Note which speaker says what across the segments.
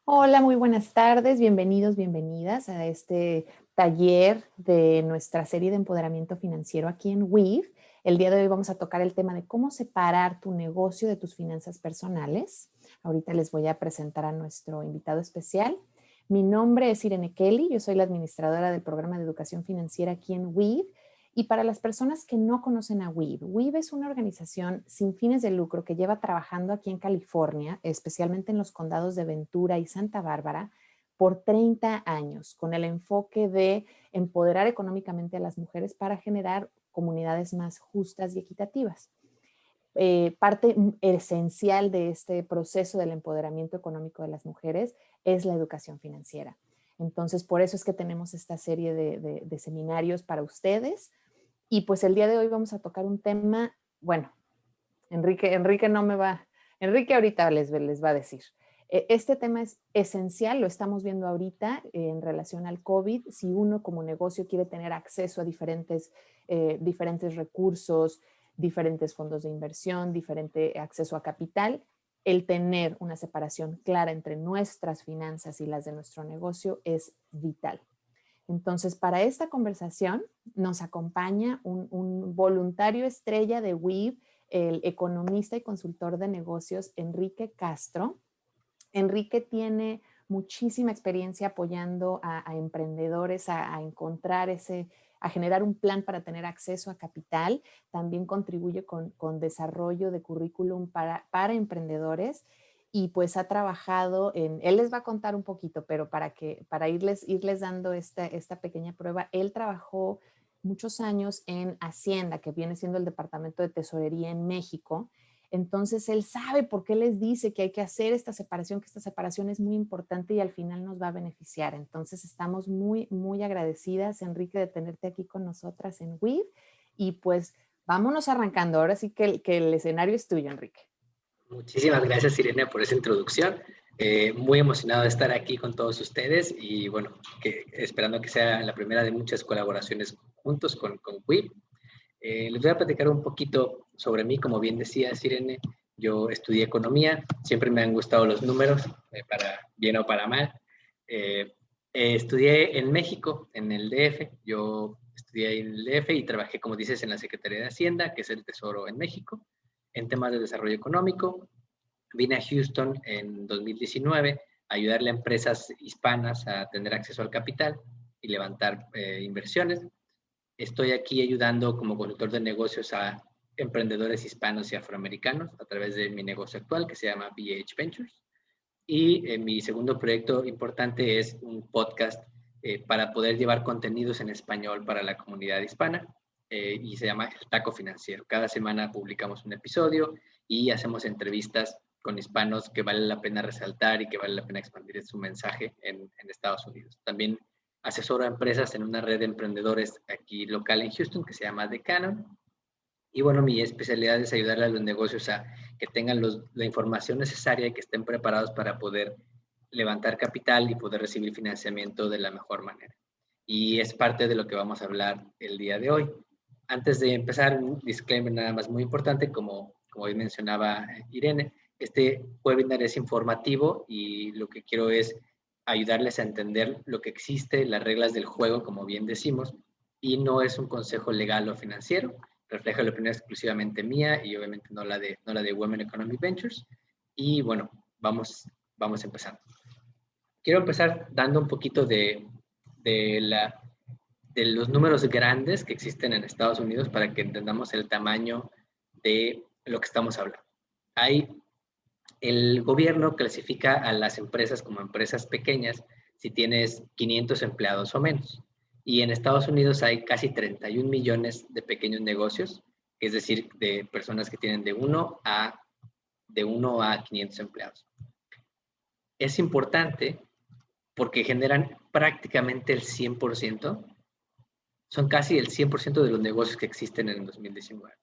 Speaker 1: Hola, muy buenas tardes, bienvenidos, bienvenidas a este taller de nuestra serie de empoderamiento financiero aquí en Weave. El día de hoy vamos a tocar el tema de cómo separar tu negocio de tus finanzas personales. Ahorita les voy a presentar a nuestro invitado especial. Mi nombre es Irene Kelly, yo soy la administradora del programa de educación financiera aquí en Weave. Y para las personas que no conocen a Weave, Weave es una organización sin fines de lucro que lleva trabajando aquí en California, especialmente en los condados de Ventura y Santa Bárbara, por 30 años, con el enfoque de empoderar económicamente a las mujeres para generar comunidades más justas y equitativas. Parte esencial de este proceso del empoderamiento económico de las mujeres es la educación financiera. Entonces, por eso es que tenemos esta serie de seminarios para ustedes. Y pues el día de hoy vamos a tocar un tema, bueno, Enrique no me va, Enrique ahorita les va a decir. Este tema es esencial, lo estamos viendo ahorita en relación al COVID. Si uno como negocio quiere tener acceso a diferentes recursos, diferentes fondos de inversión, diferente acceso a capital, el tener una separación clara entre nuestras finanzas y las de nuestro negocio es vital. Entonces, para esta conversación nos acompaña un voluntario estrella de WIB, el economista y consultor de negocios Enrique Castro. Enrique tiene muchísima experiencia apoyando a emprendedores a encontrar a generar un plan para tener acceso a capital. También contribuye con desarrollo de currículum para emprendedores y pues ha trabajado él les va a contar un poquito, pero para irles dando esta pequeña prueba, él trabajó muchos años en Hacienda, que viene siendo el Departamento de Tesorería en México. Entonces, él sabe por qué les dice que hay que hacer esta separación, que esta separación es muy importante y al final nos va a beneficiar. Entonces, estamos muy, muy agradecidas, Enrique, de tenerte aquí con nosotras en WIV. Y pues, vámonos arrancando. Ahora sí que el escenario es tuyo, Enrique.
Speaker 2: Muchísimas gracias, Irene, por esa introducción. Muy emocionado de estar aquí con todos ustedes y bueno, esperando que sea la primera de muchas colaboraciones juntos con WIP. Les voy a platicar un poquito sobre mí. Como bien decía Irene, yo estudié economía, siempre me han gustado los números, para bien o para mal. Estudié en México, en el DF. Yo estudié en el DF y trabajé, como dices, en la Secretaría de Hacienda, que es el Tesoro en México, en temas de desarrollo económico. Vine a Houston en 2019 a ayudarle a empresas hispanas a tener acceso al capital y levantar inversiones. Estoy aquí ayudando como consultor de negocios a emprendedores hispanos y afroamericanos a través de mi negocio actual que se llama BH Ventures. Y mi segundo proyecto importante es un podcast para poder llevar contenidos en español para la comunidad hispana, y se llama El Taco Financiero. Cada semana publicamos un episodio y hacemos entrevistas con hispanos que vale la pena resaltar y que vale la pena expandir su mensaje en Estados Unidos. También asesoro a empresas en una red de emprendedores aquí local en Houston que se llama The Cannon. Y bueno, mi especialidad es ayudarle a los negocios a que tengan la información necesaria y que estén preparados para poder levantar capital y poder recibir financiamiento de la mejor manera. Y es parte de lo que vamos a hablar el día de hoy. Antes de empezar, un disclaimer nada más muy importante, como hoy mencionaba Irene, este webinar es informativo y lo que quiero es ayudarles a entender lo que existe, las reglas del juego, como bien decimos, y no es un consejo legal o financiero, refleja la opinión exclusivamente mía y obviamente no la de Women Economic Ventures. Y bueno, vamos empezando. Quiero empezar dando un poquito de, la, de los números grandes que existen en Estados Unidos para que entendamos el tamaño de lo que estamos hablando. El gobierno clasifica a las empresas como empresas pequeñas si tienes 500 empleados o menos. Y en Estados Unidos hay casi 31 millones de pequeños negocios, es decir, de personas que tienen de 1 a 500 empleados. Es importante porque generan prácticamente el 100%, son casi el 100% de los negocios que existen en el 2019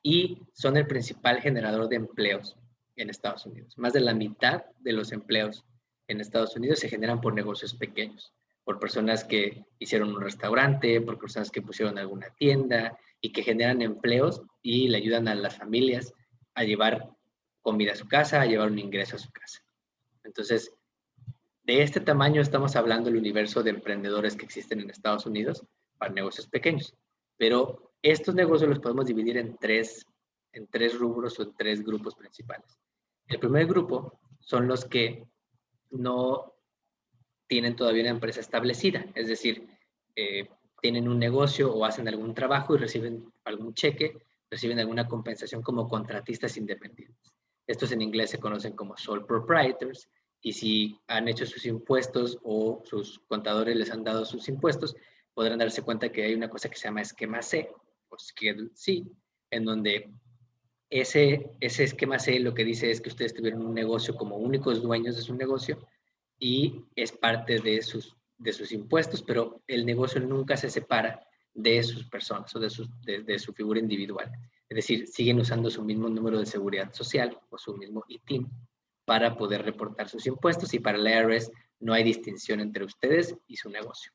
Speaker 2: y son el principal generador de empleos en Estados Unidos. Más de la mitad de los empleos en Estados Unidos se generan por negocios pequeños, por personas que hicieron un restaurante, por personas que pusieron alguna tienda y que generan empleos y le ayudan a las familias a llevar comida a su casa, a llevar un ingreso a su casa. Entonces, De este tamaño estamos hablando del universo de emprendedores que existen en Estados Unidos para negocios pequeños. Pero estos negocios los podemos dividir en tres rubros o en tres grupos principales. El primer grupo son los que no tienen todavía una empresa establecida, es decir, tienen un negocio o hacen algún trabajo y reciben algún cheque, reciben alguna compensación como contratistas independientes. Estos en inglés se conocen como sole proprietors, y si han hecho sus impuestos o sus contadores les han dado sus impuestos, podrán darse cuenta que hay una cosa que se llama esquema C o Schedule C, en donde ese esquema C lo que dice es que ustedes tuvieron un negocio como únicos dueños de su negocio y es parte de sus impuestos, pero el negocio nunca se separa de sus personas o de su figura individual. Es decir, siguen usando su mismo número de seguridad social o su mismo ITIN para poder reportar sus impuestos, y para el IRS no hay distinción entre ustedes y su negocio.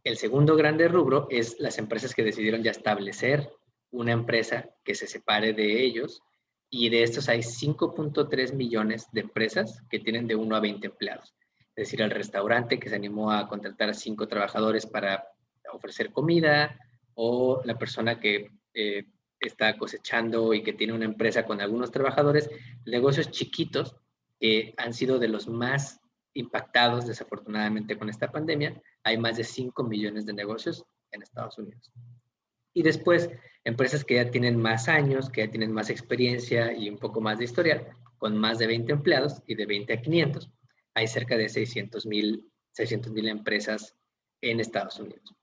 Speaker 2: El segundo grande rubro es las empresas que decidieron ya establecer una empresa que se separe de ellos, y de estos hay 5.3 millones de empresas que tienen de 1 a 20 empleados. Es decir, el restaurante que se animó a contratar a 5 trabajadores para ofrecer comida, o la persona que está cosechando y que tiene una empresa con algunos trabajadores, negocios chiquitos que han sido de los más impactados desafortunadamente con esta pandemia. Hay más de 5 millones de negocios en Estados Unidos. Y después, empresas que ya tienen más años, que ya tienen más experiencia y un poco más de historial, con más de 20 empleados y de 20 a 500. Hay cerca de 600,000 empresas en Estados Unidos.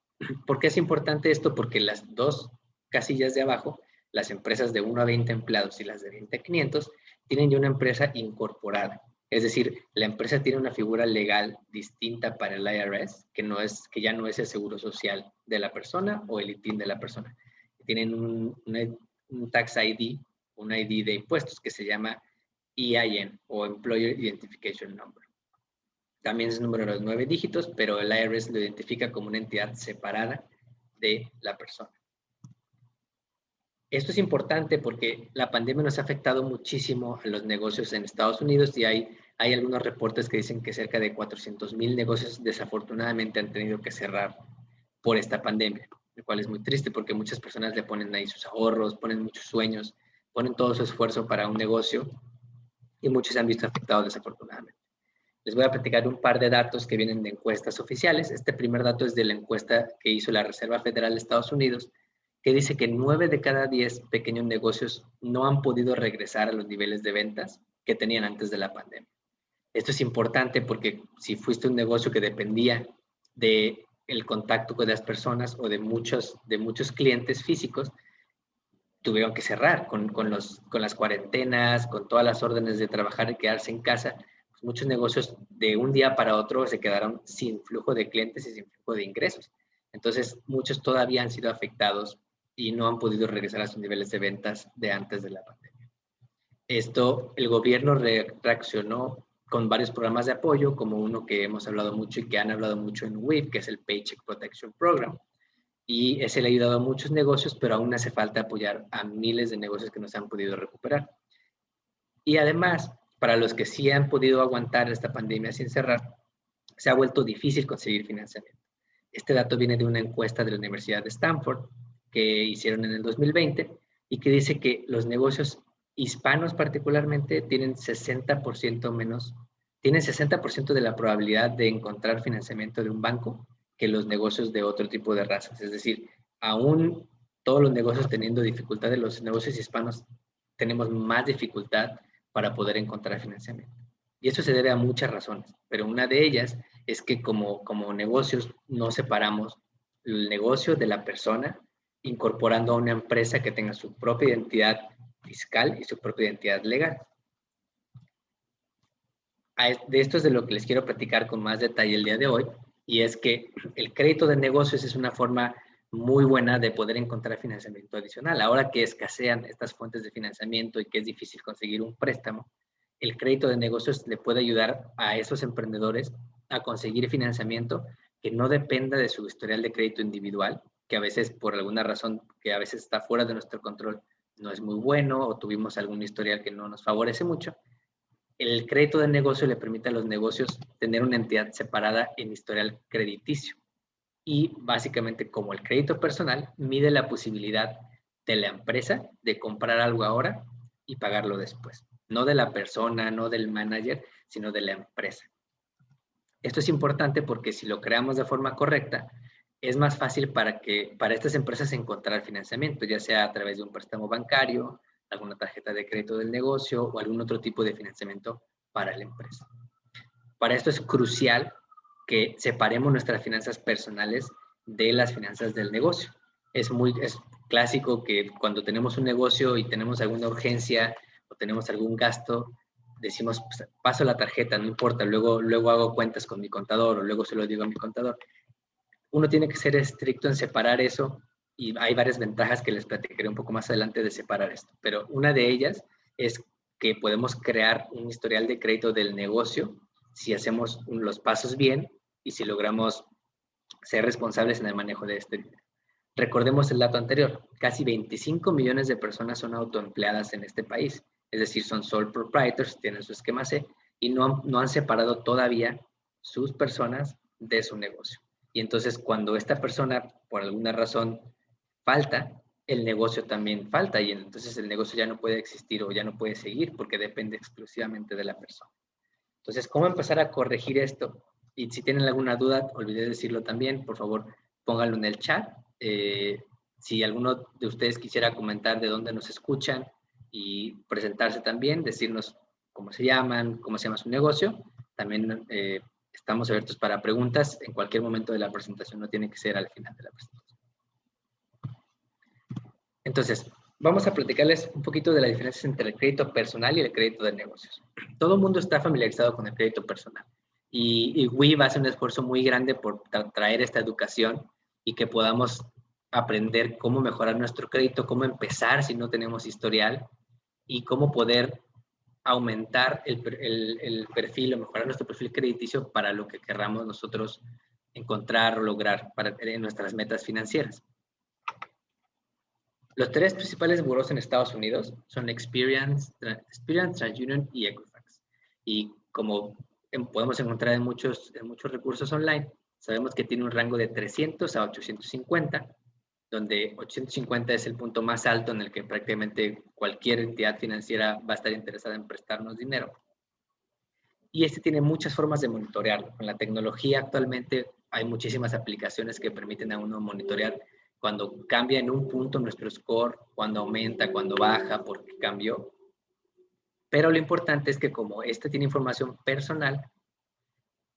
Speaker 2: ¿Por qué es importante esto? Porque las dos casillas de abajo, las empresas de 1 a 20 empleados y las de 20 a 500, tienen ya una empresa incorporada. Es decir, la empresa tiene una figura legal distinta para el IRS, que ya no es el seguro social de la persona o el ITIN de la persona. Tienen un tax ID, un ID de impuestos que se llama EIN o Employer Identification Number. También es un número de los 9 dígitos, pero el IRS lo identifica como una entidad separada de la persona. Esto es importante porque la pandemia nos ha afectado muchísimo a los negocios en Estados Unidos, y hay algunos reportes que dicen que cerca de 400,000 negocios desafortunadamente han tenido que cerrar por esta pandemia, lo cual es muy triste porque muchas personas le ponen ahí sus ahorros, ponen muchos sueños, ponen todo su esfuerzo para un negocio, y muchos se han visto afectados desafortunadamente. Les voy a platicar un par de datos que vienen de encuestas oficiales. Este primer dato es de la encuesta que hizo la Reserva Federal de Estados Unidos, que dice que 9 de cada 10 pequeños negocios no han podido regresar a los niveles de ventas que tenían antes de la pandemia. Esto es importante porque si fuiste un negocio que dependía del contacto con las personas o de muchos clientes físicos, tuvieron que cerrar con las cuarentenas, con todas las órdenes de trabajar y quedarse en casa. Pues muchos negocios de un día para otro se quedaron sin flujo de clientes y sin flujo de ingresos. Entonces, muchos todavía han sido afectados y no han podido regresar a sus niveles de ventas de antes de la pandemia. Esto, el gobierno reaccionó con varios programas de apoyo, como uno que hemos hablado mucho y que han hablado mucho en WIF, que es el Paycheck Protection Program. Y ese le ha ayudado a muchos negocios, pero aún hace falta apoyar a miles de negocios que no se han podido recuperar. Y además, para los que sí han podido aguantar esta pandemia sin cerrar, se ha vuelto difícil conseguir financiamiento. Este dato viene de una encuesta de la Universidad de Stanford que hicieron en el 2020, y que dice que los negocios hispanos particularmente tienen 60% de la probabilidad de encontrar financiamiento de un banco que los negocios de otro tipo de razas. Es decir, aún todos los negocios teniendo dificultades, los negocios hispanos tenemos más dificultad para poder encontrar financiamiento. Y eso se debe a muchas razones, pero una de ellas es que como negocios no separamos el negocio de la persona, incorporando a una empresa que tenga su propia identidad fiscal y su propia identidad legal. De esto es de lo que les quiero platicar con más detalle el día de hoy, y es que el crédito de negocios es una forma muy buena de poder encontrar financiamiento adicional. Ahora que escasean estas fuentes de financiamiento y que es difícil conseguir un préstamo, el crédito de negocios le puede ayudar a esos emprendedores a conseguir financiamiento que no dependa de su historial de crédito individual, que a veces por alguna razón que a veces está fuera de nuestro control no es muy bueno, o tuvimos algún historial que no nos favorece mucho. El crédito de negocio le permite a los negocios tener una entidad separada en historial crediticio. Y básicamente, como el crédito personal, mide la posibilidad de la empresa de comprar algo ahora y pagarlo después. No de la persona, no del manager, sino de la empresa. Esto es importante porque si lo creamos de forma correcta, es más fácil para estas empresas encontrar financiamiento, ya sea a través de un préstamo bancario, alguna tarjeta de crédito del negocio o algún otro tipo de financiamiento para la empresa. Para esto es crucial que separemos nuestras finanzas personales de las finanzas del negocio. Es clásico que cuando tenemos un negocio y tenemos alguna urgencia o tenemos algún gasto, decimos, pues, paso la tarjeta, no importa, luego hago cuentas con mi contador o luego se lo digo a mi contador. Uno tiene que ser estricto en separar eso y hay varias ventajas que les platicaré un poco más adelante de separar esto, pero una de ellas es que podemos crear un historial de crédito del negocio si hacemos los pasos bien y si logramos ser responsables en el manejo de este dinero. Recordemos el dato anterior, casi 25 millones de personas son autoempleadas en este país, es decir, son sole proprietors, tienen su esquema C y no han separado todavía sus personas de su negocio. Y entonces cuando esta persona por alguna razón falta, el negocio también falta y entonces el negocio ya no puede existir o ya no puede seguir porque depende exclusivamente de la persona. Entonces, ¿cómo empezar a corregir esto? Y si tienen alguna duda, olvidé decirlo también, por favor, pónganlo en el chat. Si alguno de ustedes quisiera comentar de dónde nos escuchan y presentarse también, decirnos cómo se llaman, cómo se llama su negocio, también estamos abiertos para preguntas en cualquier momento de la presentación, no tiene que ser al final de la presentación. Entonces, vamos a platicarles un poquito de la diferencia entre el crédito personal y el crédito de negocios. Todo el mundo está familiarizado con el crédito personal y WIV hace un esfuerzo muy grande por traer esta educación y que podamos aprender cómo mejorar nuestro crédito, cómo empezar si no tenemos historial y cómo poder aumentar el perfil o mejorar nuestro perfil crediticio para lo que querramos nosotros encontrar o lograr en nuestras metas financieras. Los tres principales buros en Estados Unidos son Experian, TransUnion y Equifax. Y como podemos encontrar en muchos recursos online, sabemos que tiene un rango de 300 a 850, donde 850 es el punto más alto en el que prácticamente cualquier entidad financiera va a estar interesada en prestarnos dinero. Y este tiene muchas formas de monitorearlo. Con la tecnología actualmente hay muchísimas aplicaciones que permiten a uno monitorear cuando cambia en un punto nuestro score, cuando aumenta, cuando baja, porque cambió. Pero lo importante es que como este tiene información personal,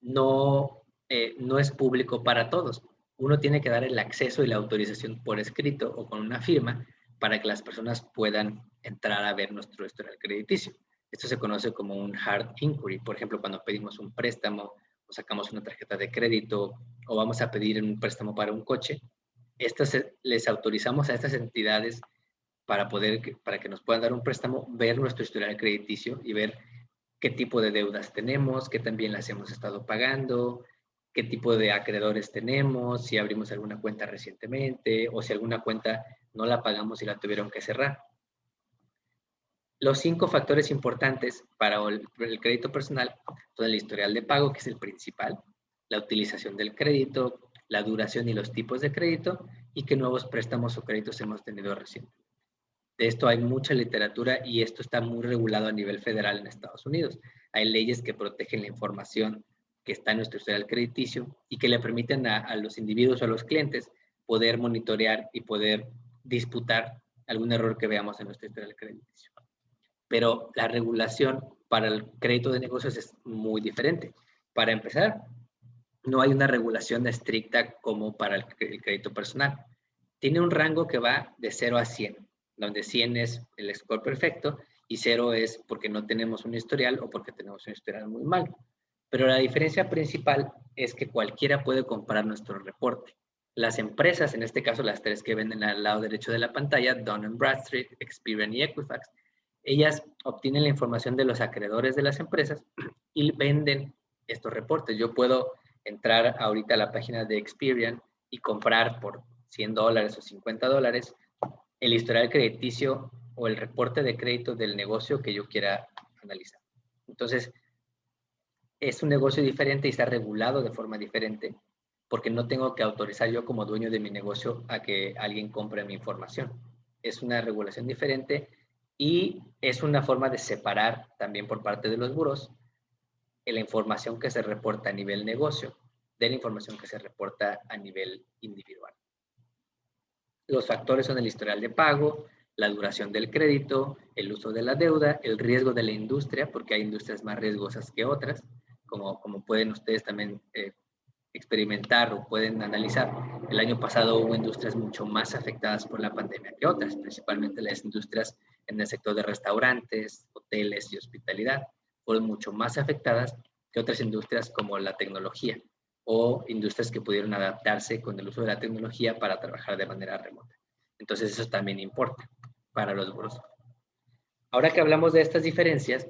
Speaker 2: no es público para todos. Uno tiene que dar el acceso y la autorización por escrito o con una firma para que las personas puedan entrar a ver nuestro historial crediticio. Esto se conoce como un hard inquiry. Por ejemplo, cuando pedimos un préstamo o sacamos una tarjeta de crédito o vamos a pedir un préstamo para un coche, les autorizamos a estas entidades para que nos puedan dar un préstamo, ver nuestro historial crediticio y ver qué tipo de deudas tenemos, qué también las hemos estado pagando, qué tipo de acreedores tenemos, si abrimos alguna cuenta recientemente o si alguna cuenta no la pagamos y la tuvieron que cerrar. Los 5 factores importantes para el crédito personal son el historial de pago, que es el principal, la utilización del crédito, la duración y los tipos de crédito y qué nuevos préstamos o créditos hemos tenido recientemente. De esto hay mucha literatura y esto está muy regulado a nivel federal en Estados Unidos. Hay leyes que protegen la información que está en nuestro historial crediticio y que le permiten a los individuos o a los clientes poder monitorear y poder disputar algún error que veamos en nuestro historial crediticio. Pero la regulación para el crédito de negocios es muy diferente. Para empezar, no hay una regulación estricta como para el crédito personal. Tiene un rango que va de 0 a 100, donde 100 es el score perfecto y 0 es porque no tenemos un historial o porque tenemos un historial muy malo. Pero la diferencia principal es que cualquiera puede comprar nuestro reporte. Las empresas, en este caso las 3 que ven al lado derecho de la pantalla, Dun & Bradstreet, Experian y Equifax, ellas obtienen la información de los acreedores de las empresas y venden estos reportes. Yo puedo entrar ahorita a la página de Experian y comprar por $100 o $50 el historial crediticio o el reporte de crédito del negocio que yo quiera analizar. Entonces, es un negocio diferente y está regulado de forma diferente porque no tengo que autorizar yo como dueño de mi negocio a que alguien compre mi información. Es una regulación diferente y es una forma de separar también por parte de los buros la información que se reporta a nivel negocio de la información que se reporta a nivel individual. Los factores son el historial de pago, la duración del crédito, el uso de la deuda, el riesgo de la industria, porque hay industrias más riesgosas que otras, como pueden ustedes también experimentar o pueden analizar. El año pasado hubo industrias mucho más afectadas por la pandemia que otras, principalmente las industrias en el sector de restaurantes, hoteles y hospitalidad, fueron mucho más afectadas que otras industrias como la tecnología o industrias que pudieron adaptarse con el uso de la tecnología para trabajar de manera remota. Entonces eso también importa para los buros. Ahora que hablamos de estas diferencias,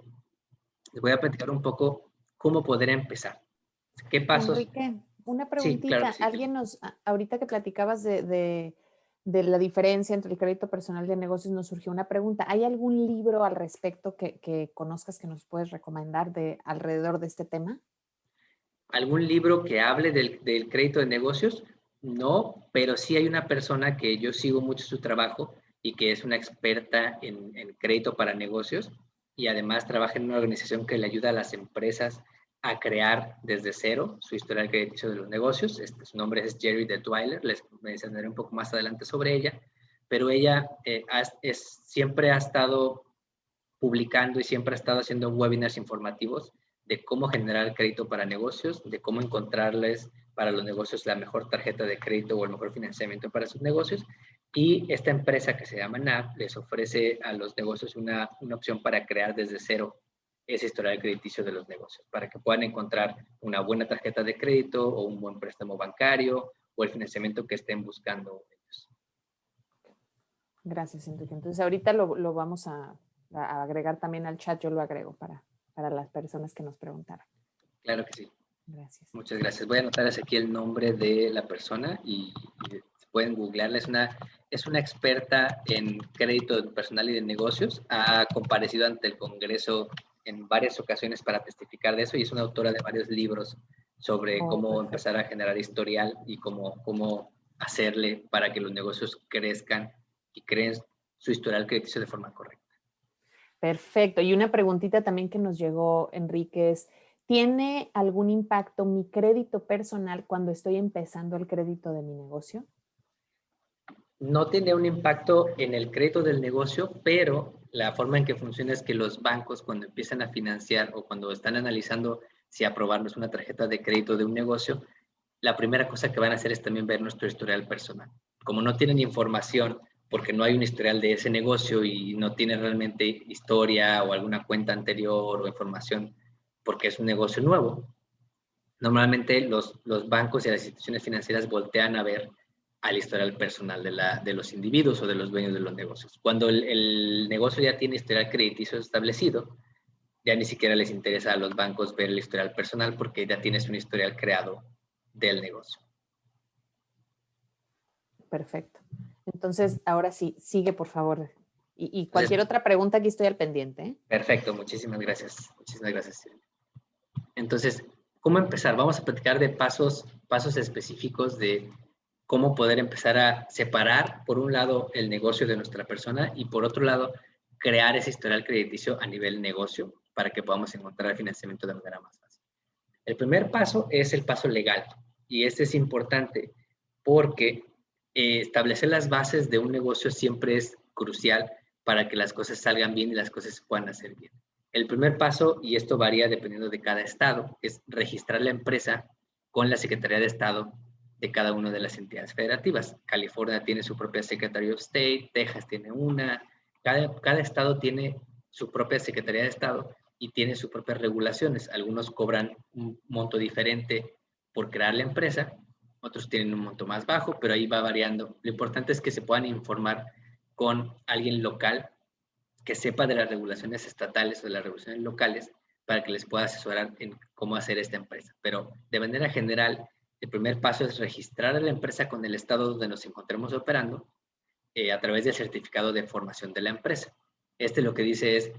Speaker 2: les voy a platicar un poco cómo poder empezar. ¿Qué pasos?
Speaker 1: Enrique, una
Speaker 2: Sí, claro
Speaker 1: preguntita.
Speaker 2: que sí.
Speaker 1: Alguien ahorita que platicabas de la diferencia entre el crédito personal y de negocios, nos surgió una pregunta. ¿Hay algún libro al respecto que conozcas que nos puedes recomendar alrededor de este tema?
Speaker 2: ¿Algún libro que hable del crédito de negocios? No, pero sí hay una persona que yo sigo mucho su trabajo y que es una experta en crédito para negocios y además trabaja en una organización que le ayuda a las empresas a crear desde cero su historial crediticio de los negocios. Su nombre es Jerry Detweiler, les mencionaré un poco más adelante sobre ella, pero ella siempre ha estado publicando y siempre ha estado haciendo webinars informativos de cómo generar crédito para negocios, de cómo encontrarles para los negocios la mejor tarjeta de crédito o el mejor financiamiento para sus negocios. Y esta empresa que se llama NAV les ofrece a los negocios una opción para crear desde cero ese historial crediticio de los negocios, para que puedan encontrar una buena tarjeta de crédito o un buen préstamo bancario o el financiamiento que estén buscando ellos.
Speaker 1: Gracias, Enrique. Entonces, ahorita lo vamos a agregar también al chat. Yo lo agrego para las personas que nos preguntaron.
Speaker 2: Claro que sí.
Speaker 1: Gracias.
Speaker 2: Muchas gracias. Voy a anotarles aquí el nombre de la persona y pueden googlearla. Es una experta en crédito personal y de negocios. Ha comparecido ante el Congreso en varias ocasiones para testificar de eso y es una autora de varios libros sobre cómo
Speaker 1: Perfecto.
Speaker 2: empezar a generar historial y cómo hacerle para que los negocios crezcan y creen su historial crediticio de forma correcta.
Speaker 1: Perfecto. Y una preguntita también que nos llegó, Enrique, es, ¿tiene algún impacto mi crédito personal cuando estoy empezando el crédito de mi negocio?
Speaker 2: No tiene un impacto en el crédito del negocio, pero la forma en que funciona es que los bancos cuando empiezan a financiar o cuando están analizando si aprobarnos una tarjeta de crédito de un negocio, la primera cosa que van a hacer es también ver nuestro historial personal. Como no tienen información, porque no hay un historial de ese negocio y no tiene realmente historia o alguna cuenta anterior o información, porque es un negocio nuevo, normalmente los bancos y las instituciones financieras voltean a ver al historial personal de los individuos o de los dueños de los negocios. Cuando el negocio ya tiene historial crediticio establecido, ya ni siquiera les interesa a los bancos ver el historial personal porque ya tienes un historial creado del negocio.
Speaker 1: Perfecto. Entonces, ahora sí, sigue, por favor. Y cualquier otra pregunta, aquí estoy al pendiente, ¿eh?
Speaker 2: Perfecto, muchísimas gracias. Muchísimas gracias. Entonces, ¿cómo empezar? Vamos a platicar de pasos específicos de cómo poder empezar a separar, por un lado, el negocio de nuestra persona y por otro lado, crear ese historial crediticio a nivel negocio para que podamos encontrar el financiamiento de manera más fácil. El primer paso es el paso legal y este es importante porque establecer las bases de un negocio siempre es crucial para que las cosas salgan bien y las cosas se puedan hacer bien. El primer paso, y esto varía dependiendo de cada estado, es registrar la empresa con la Secretaría de Estado de cada una de las entidades federativas. California tiene su propia Secretary of State, Texas tiene una, cada estado tiene su propia Secretaría de Estado y tiene sus propias regulaciones. Algunos cobran un monto diferente por crear la empresa, otros tienen un monto más bajo, pero ahí va variando. Lo importante es que se puedan informar con alguien local que sepa de las regulaciones estatales o de las regulaciones locales para que les pueda asesorar en cómo hacer esta empresa. Pero de manera general, el primer paso es registrar a la empresa con el estado donde nos encontremos operando a través del certificado de formación de la empresa. Este lo que dice es,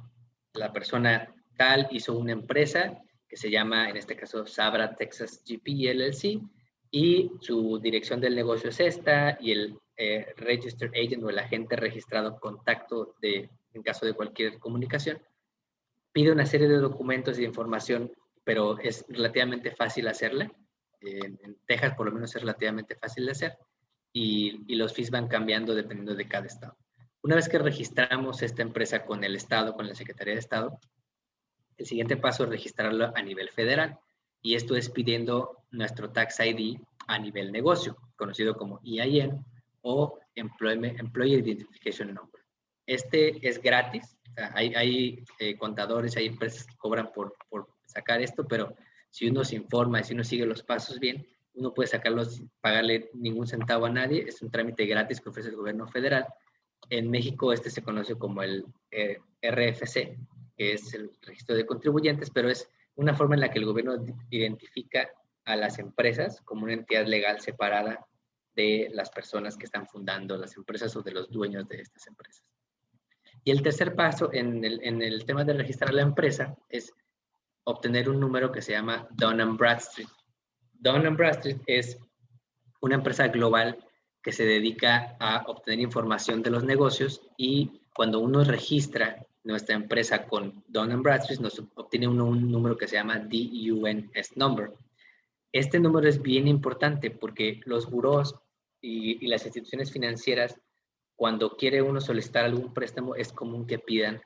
Speaker 2: la persona tal hizo una empresa que se llama, en este caso, Sabra Texas GP LLC, y su dirección del negocio es esta, y el registered agent o el agente registrado contacto en caso de cualquier comunicación, pide una serie de documentos y de información, pero es relativamente fácil hacerla. En Texas, por lo menos, es relativamente fácil de hacer, y los fees van cambiando dependiendo de cada estado. Una vez que registramos esta empresa con el estado, con la Secretaría de Estado, el siguiente paso es registrarlo a nivel federal, y esto es pidiendo nuestro Tax ID a nivel negocio, conocido como EIN o Employer Identification Number. Este es gratis. O sea, hay contadores, hay empresas que cobran por sacar esto, pero si uno se informa y si uno sigue los pasos bien, uno puede sacarlo sin pagarle ningún centavo a nadie. Es un trámite gratis que ofrece el gobierno federal. En México este se conoce como el RFC, que es el registro de contribuyentes, pero es una forma en la que el gobierno identifica a las empresas como una entidad legal separada de las personas que están fundando las empresas o de los dueños de estas empresas. Y el tercer paso en el tema de registrar la empresa es obtener un número que se llama Dun & Bradstreet. Dun & Bradstreet es una empresa global que se dedica a obtener información de los negocios, y cuando uno registra nuestra empresa con Dun & Bradstreet nos obtiene un número que se llama DUNS number. Este número es bien importante porque los burós y las instituciones financieras, cuando quiere uno solicitar algún préstamo, es común que pidan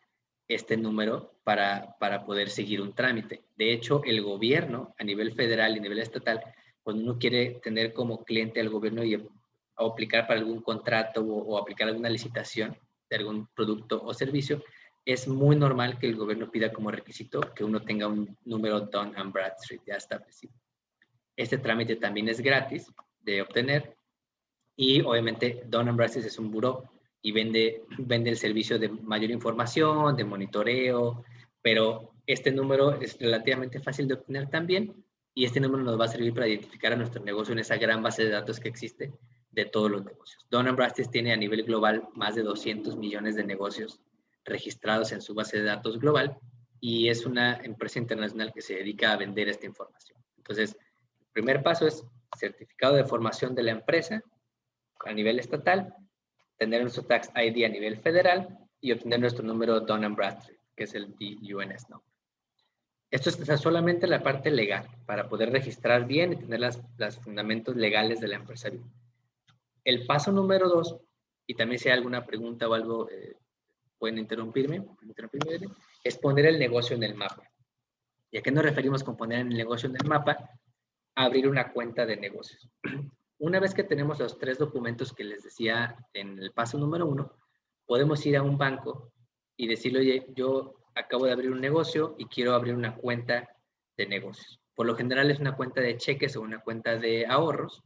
Speaker 2: este número para poder seguir un trámite. De hecho, el gobierno a nivel federal y a nivel estatal, cuando uno quiere tener como cliente al gobierno y aplicar para algún contrato o aplicar alguna licitación de algún producto o servicio, es muy normal que el gobierno pida como requisito que uno tenga un número Dun & Bradstreet ya establecido. Este trámite también es gratis de obtener, y obviamente Dun & Bradstreet es un buró y vende el servicio de mayor información, de monitoreo, pero este número es relativamente fácil de obtener también, y este número nos va a servir para identificar a nuestro negocio en esa gran base de datos que existe de todos los negocios. Dun & Bradstreet tiene a nivel global más de 200 millones de negocios registrados en su base de datos global, y es una empresa internacional que se dedica a vender esta información. Entonces, el primer paso es certificado de formación de la empresa a nivel estatal, tener nuestro Tax ID a nivel federal y obtener nuestro número Dun & Bradstreet, que es el DUNS number. Esto es solamente la parte legal, para poder registrar bien y tener los fundamentos legales de la empresa bien. El paso número 2, y también si hay alguna pregunta o algo, pueden interrumpirme, es poner el negocio en el mapa. ¿Y a qué nos referimos con poner el negocio en el mapa? Abrir una cuenta de negocios. Una vez que tenemos los 3 documentos que les decía en el paso número 1, podemos ir a un banco y decirle, oye, yo acabo de abrir un negocio y quiero abrir una cuenta de negocios. Por lo general es una cuenta de cheques o una cuenta de ahorros,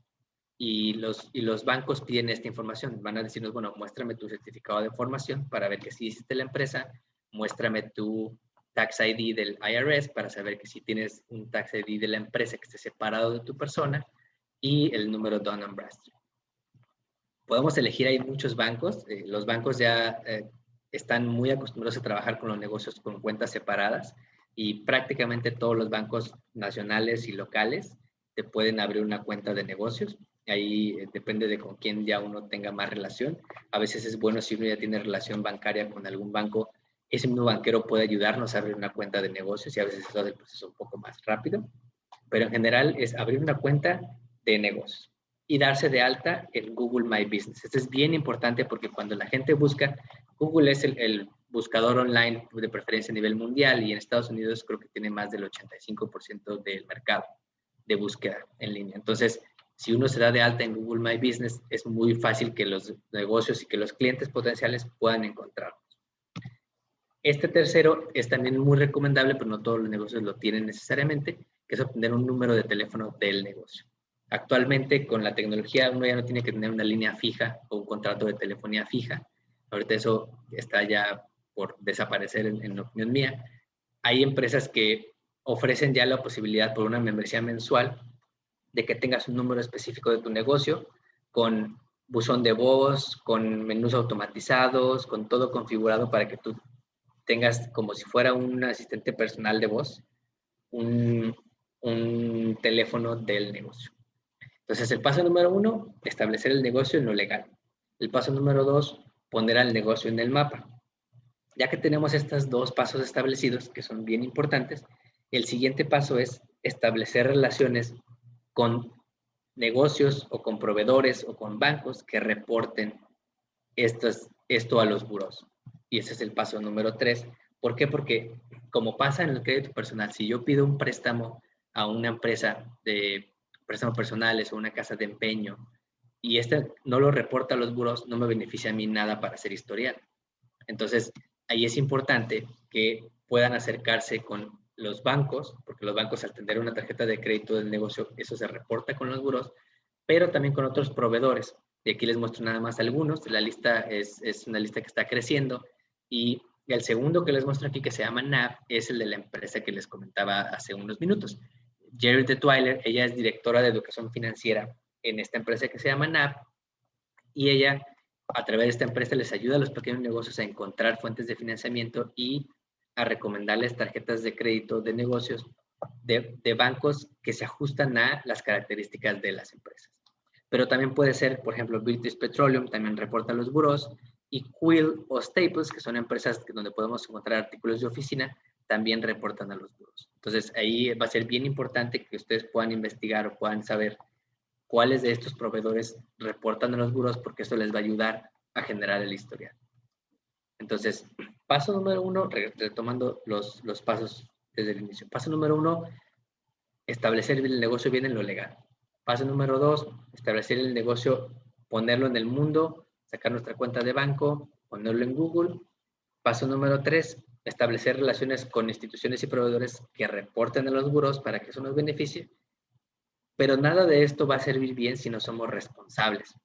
Speaker 2: y los bancos piden esta información. Van a decirnos, bueno, muéstrame tu certificado de formación para ver que sí hiciste la empresa, muéstrame tu Tax ID del IRS para saber que sí tienes un Tax ID de la empresa que esté separado de tu persona, y el número Dun & Bradstreet. Podemos elegir, hay muchos bancos. Los bancos ya están muy acostumbrados a trabajar con los negocios con cuentas separadas, y prácticamente todos los bancos nacionales y locales te pueden abrir una cuenta de negocios. Ahí depende de con quién ya uno tenga más relación. A veces es bueno si uno ya tiene relación bancaria con algún banco, ese mismo banquero puede ayudarnos a abrir una cuenta de negocios, y a veces eso hace el proceso un poco más rápido. Pero en general es abrir una cuenta de negocios y darse de alta en Google My Business. Esto es bien importante porque cuando la gente busca, Google es el buscador online de preferencia a nivel mundial, y en Estados Unidos creo que tiene más del 85% del mercado de búsqueda en línea. Entonces, si uno se da de alta en Google My Business, es muy fácil que los negocios y que los clientes potenciales puedan encontrarnos. Este tercero es también muy recomendable, pero no todos los negocios lo tienen necesariamente, que es obtener un número de teléfono del negocio. Actualmente, con la tecnología, uno ya no tiene que tener una línea fija o un contrato de telefonía fija. Ahorita eso está ya por desaparecer, en opinión mía. Hay empresas que ofrecen ya la posibilidad por una membresía mensual de que tengas un número específico de tu negocio, con buzón de voz, con menús automatizados, con todo configurado para que tú tengas como si fuera un asistente personal de voz, un teléfono del negocio. Entonces, el paso número 1, establecer el negocio en lo legal. El paso número 2, poner al negocio en el mapa. Ya que tenemos estos 2 pasos establecidos, que son bien importantes, el siguiente paso es establecer relaciones con negocios o con proveedores o con bancos que reporten esto a los buros. Y ese es el paso número 3. ¿Por qué? Porque como pasa en el crédito personal, si yo pido un préstamo a una empresa de préstamos personales o una casa de empeño y este no lo reporta a los buros, no me beneficia a mí nada para hacer historial. Entonces, ahí es importante que puedan acercarse con los bancos, porque los bancos al tener una tarjeta de crédito del negocio, eso se reporta con los buros, pero también con otros proveedores. Y aquí les muestro nada más algunos. La lista es una lista que está creciendo. Y el segundo que les muestro aquí, que se llama NAV, es el de la empresa que les comentaba hace unos minutos. Jerry Detweiler, ella es directora de educación financiera en esta empresa que se llama NAV, y ella, a través de esta empresa, les ayuda a los pequeños negocios a encontrar fuentes de financiamiento y a recomendarles tarjetas de crédito de negocios de bancos que se ajustan a las características de las empresas. Pero también puede ser, por ejemplo, British Petroleum también reporta a los buros, y Quill o Staples, que son empresas donde podemos encontrar artículos de oficina, también reportan a los buros. Entonces, ahí va a ser bien importante que ustedes puedan investigar o puedan saber cuáles de estos proveedores reportan a los buros, porque eso les va a ayudar a generar el historial. Entonces, paso número 1, retomando los pasos desde el inicio. Paso número 1, establecer el negocio bien en lo legal. Paso número 2, establecer el negocio, ponerlo en el mundo, sacar nuestra cuenta de banco, ponerlo en Google. Paso número 3, establecer relaciones con instituciones y proveedores que reporten a los buros para que eso nos beneficie. Pero nada de esto va a servir bien si no somos responsables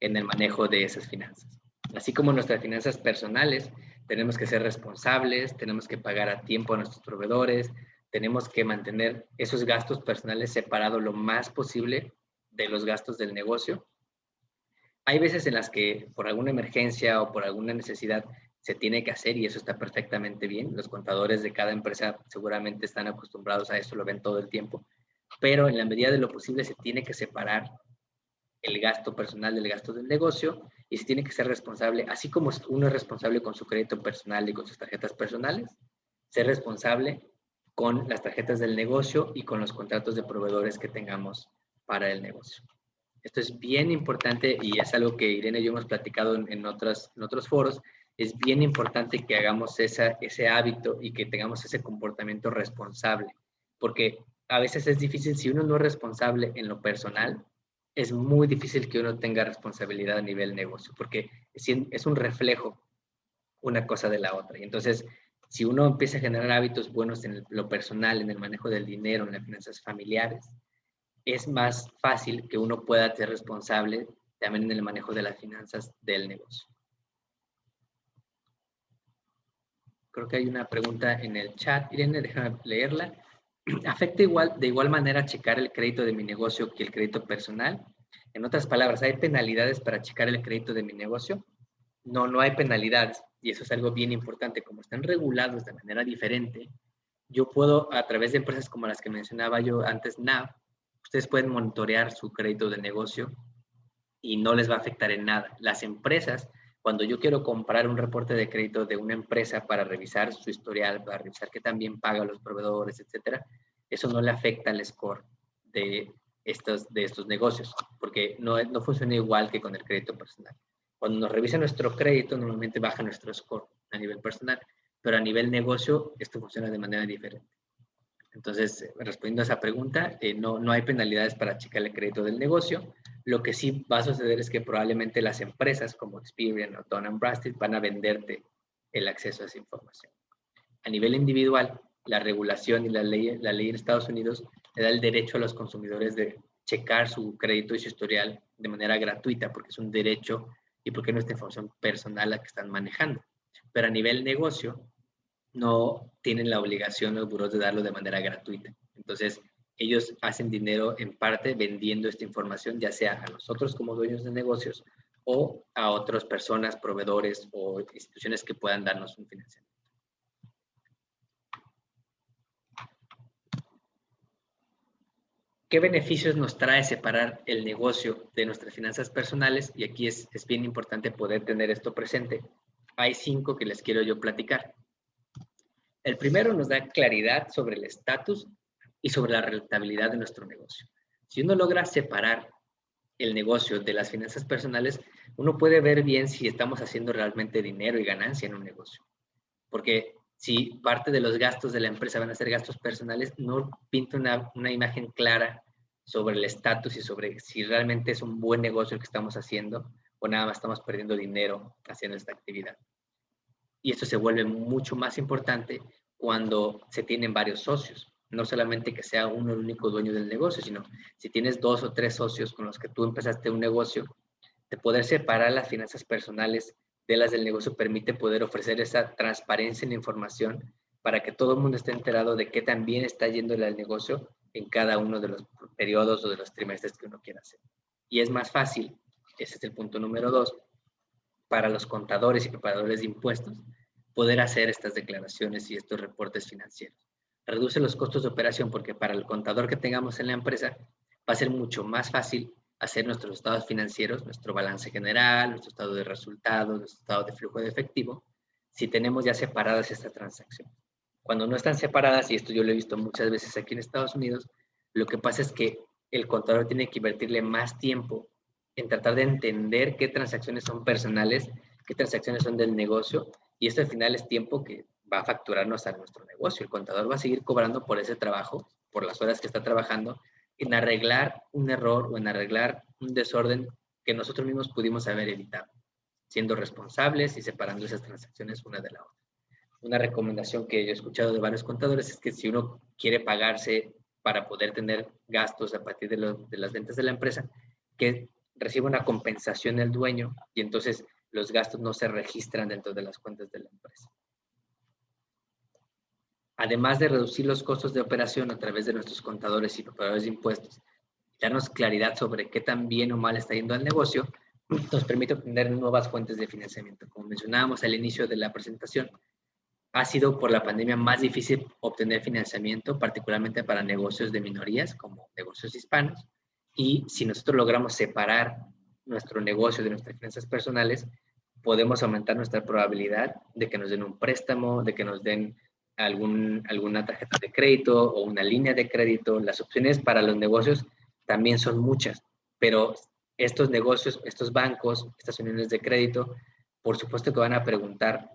Speaker 2: en el manejo de esas finanzas. Así como nuestras finanzas personales, tenemos que ser responsables, tenemos que pagar a tiempo a nuestros proveedores, tenemos que mantener esos gastos personales separados lo más posible de los gastos del negocio. Hay veces en las que por alguna emergencia o por alguna necesidad se tiene que hacer, y eso está perfectamente bien. Los contadores de cada empresa seguramente están acostumbrados a eso, lo ven todo el tiempo. Pero en la medida de lo posible se tiene que separar el gasto personal del gasto del negocio, y se tiene que ser responsable, así como uno es responsable con su crédito personal y con sus tarjetas personales, ser responsable con las tarjetas del negocio y con los contratos de proveedores que tengamos para el negocio. Esto es bien importante y es algo que Irene y yo hemos platicado en otros foros. Es bien importante que hagamos ese hábito y que tengamos ese comportamiento responsable, porque a veces es difícil, si uno no es responsable en lo personal, es muy difícil que uno tenga responsabilidad a nivel negocio, porque es un reflejo una cosa de la otra. Y entonces, si uno empieza a generar hábitos buenos en lo personal, en el manejo del dinero, en las finanzas familiares, es más fácil que uno pueda ser responsable también en el manejo de las finanzas del negocio. Creo que hay una pregunta en el chat. Irene, déjame leerla. ¿Afecta de igual manera checar el crédito de mi negocio que el crédito personal? En otras palabras, ¿hay penalidades para checar el crédito de mi negocio? No, no hay penalidades. Y eso es algo bien importante. Como están regulados de manera diferente, yo puedo, a través de empresas como las que mencionaba yo antes, NAV, ustedes pueden monitorear su crédito de negocio y no les va a afectar en nada. Las empresas, cuando yo quiero comprar un reporte de crédito de una empresa para revisar su historial, para revisar que también paga a los proveedores, etcétera, eso no le afecta al score de estos negocios, porque no funciona igual que con el crédito personal. Cuando nos revisa nuestro crédito, normalmente baja nuestro score a nivel personal, pero a nivel negocio esto funciona de manera diferente. Entonces, respondiendo a esa pregunta, no hay penalidades para checar el crédito del negocio. Lo que sí va a suceder es que probablemente las empresas como Experian o Dun & Bradstreet van a venderte el acceso a esa información. A nivel individual, la regulación y la ley en Estados Unidos le da el derecho a los consumidores de checar su crédito y su historial de manera gratuita, porque es un derecho y porque no es información personal la que están manejando. Pero a nivel negocio, no tienen la obligación los buros de darlo de manera gratuita. Entonces, ellos hacen dinero en parte vendiendo esta información, ya sea a nosotros como dueños de negocios o a otras personas, proveedores o instituciones que puedan darnos un financiamiento. ¿Qué beneficios nos trae separar el negocio de nuestras finanzas personales? Y aquí es bien importante poder tener esto presente. Hay 5 que les quiero yo platicar. El primero nos da claridad sobre el estatus y sobre la rentabilidad de nuestro negocio. Si uno logra separar el negocio de las finanzas personales, uno puede ver bien si estamos haciendo realmente dinero y ganancia en un negocio. Porque si parte de los gastos de la empresa van a ser gastos personales, no pinta una imagen clara sobre el estatus y sobre si realmente es un buen negocio el que estamos haciendo o nada más estamos perdiendo dinero haciendo esta actividad. Y esto se vuelve mucho más importante cuando se tienen varios socios. No solamente que sea uno el único dueño del negocio, sino si tienes 2 o 3 socios con los que tú empezaste un negocio, de poder separar las finanzas personales de las del negocio permite poder ofrecer esa transparencia en la información para que todo el mundo esté enterado de qué tan bien está yendo el negocio en cada uno de los periodos o de los trimestres que uno quiera hacer. Y es más fácil, ese es el punto número 2, para los contadores y preparadores de impuestos poder hacer estas declaraciones y estos reportes financieros. Reduce los costos de operación porque para el contador que tengamos en la empresa va a ser mucho más fácil hacer nuestros estados financieros, nuestro balance general, nuestro estado de resultados, nuestro estado de flujo de efectivo, si tenemos ya separadas estas transacciones. Cuando no están separadas, y esto yo lo he visto muchas veces aquí en Estados Unidos, lo que pasa es que el contador tiene que invertirle más tiempo en tratar de entender qué transacciones son personales, qué transacciones son del negocio, y esto al final es tiempo que va a facturarnos a nuestro negocio. El contador va a seguir cobrando por ese trabajo, por las horas que está trabajando, en arreglar un error o en arreglar un desorden que nosotros mismos pudimos haber evitado, siendo responsables y separando esas transacciones una de la otra. Una recomendación que yo he escuchado de varios contadores es que si uno quiere pagarse para poder tener gastos a partir de las ventas de la empresa, que reciba una compensación el dueño y entonces los gastos no se registran dentro de las cuentas de la empresa. Además de reducir los costos de operación a través de nuestros contadores y preparadores de impuestos, darnos claridad sobre qué tan bien o mal está yendo el negocio, nos permite obtener nuevas fuentes de financiamiento. Como mencionábamos al inicio de la presentación, ha sido por la pandemia más difícil obtener financiamiento, particularmente para negocios de minorías, como negocios hispanos. Y si nosotros logramos separar nuestro negocio de nuestras finanzas personales, podemos aumentar nuestra probabilidad de que nos den un préstamo, de que nos den alguna tarjeta de crédito o una línea de crédito. Las opciones para los negocios también son muchas, pero estos negocios, estos bancos, estas uniones de crédito, por supuesto que van a preguntar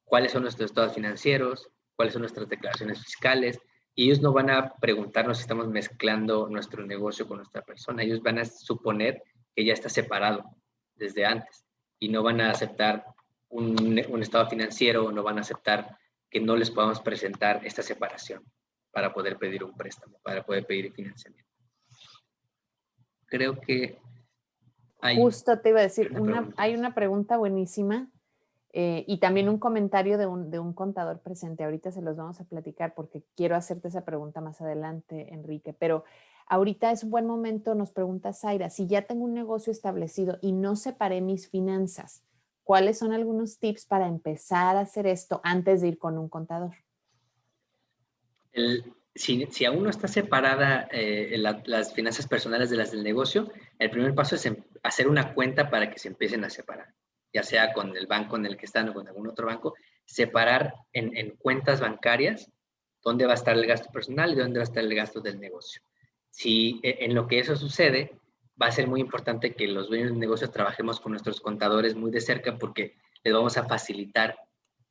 Speaker 2: cuáles son nuestros estados financieros, cuáles son nuestras declaraciones fiscales, y ellos no van a preguntarnos si estamos mezclando nuestro negocio con nuestra persona. Ellos van a suponer que ya está separado desde antes y no van a aceptar un estado financiero, no van a aceptar que no les podamos presentar esta separación para poder pedir un préstamo, para poder pedir financiamiento. Creo que
Speaker 1: justo te iba a decir, hay una pregunta buenísima y también un comentario de un contador presente. Ahorita se los vamos a platicar porque quiero hacerte esa pregunta más adelante, Enrique, pero ahorita es un buen momento, nos pregunta Zaira, si ya tengo un negocio establecido y no separé mis finanzas, ¿cuáles son algunos tips para empezar a hacer esto antes de ir con un contador?
Speaker 2: Si aún no está separada las finanzas personales de las del negocio, el primer paso es hacer una cuenta para que se empiecen a separar, ya sea con el banco en el que están o con algún otro banco, separar en cuentas bancarias dónde va a estar el gasto personal y dónde va a estar el gasto del negocio. Si en lo que eso sucede, va a ser muy importante que los dueños del negocio trabajemos con nuestros contadores muy de cerca porque les vamos a facilitar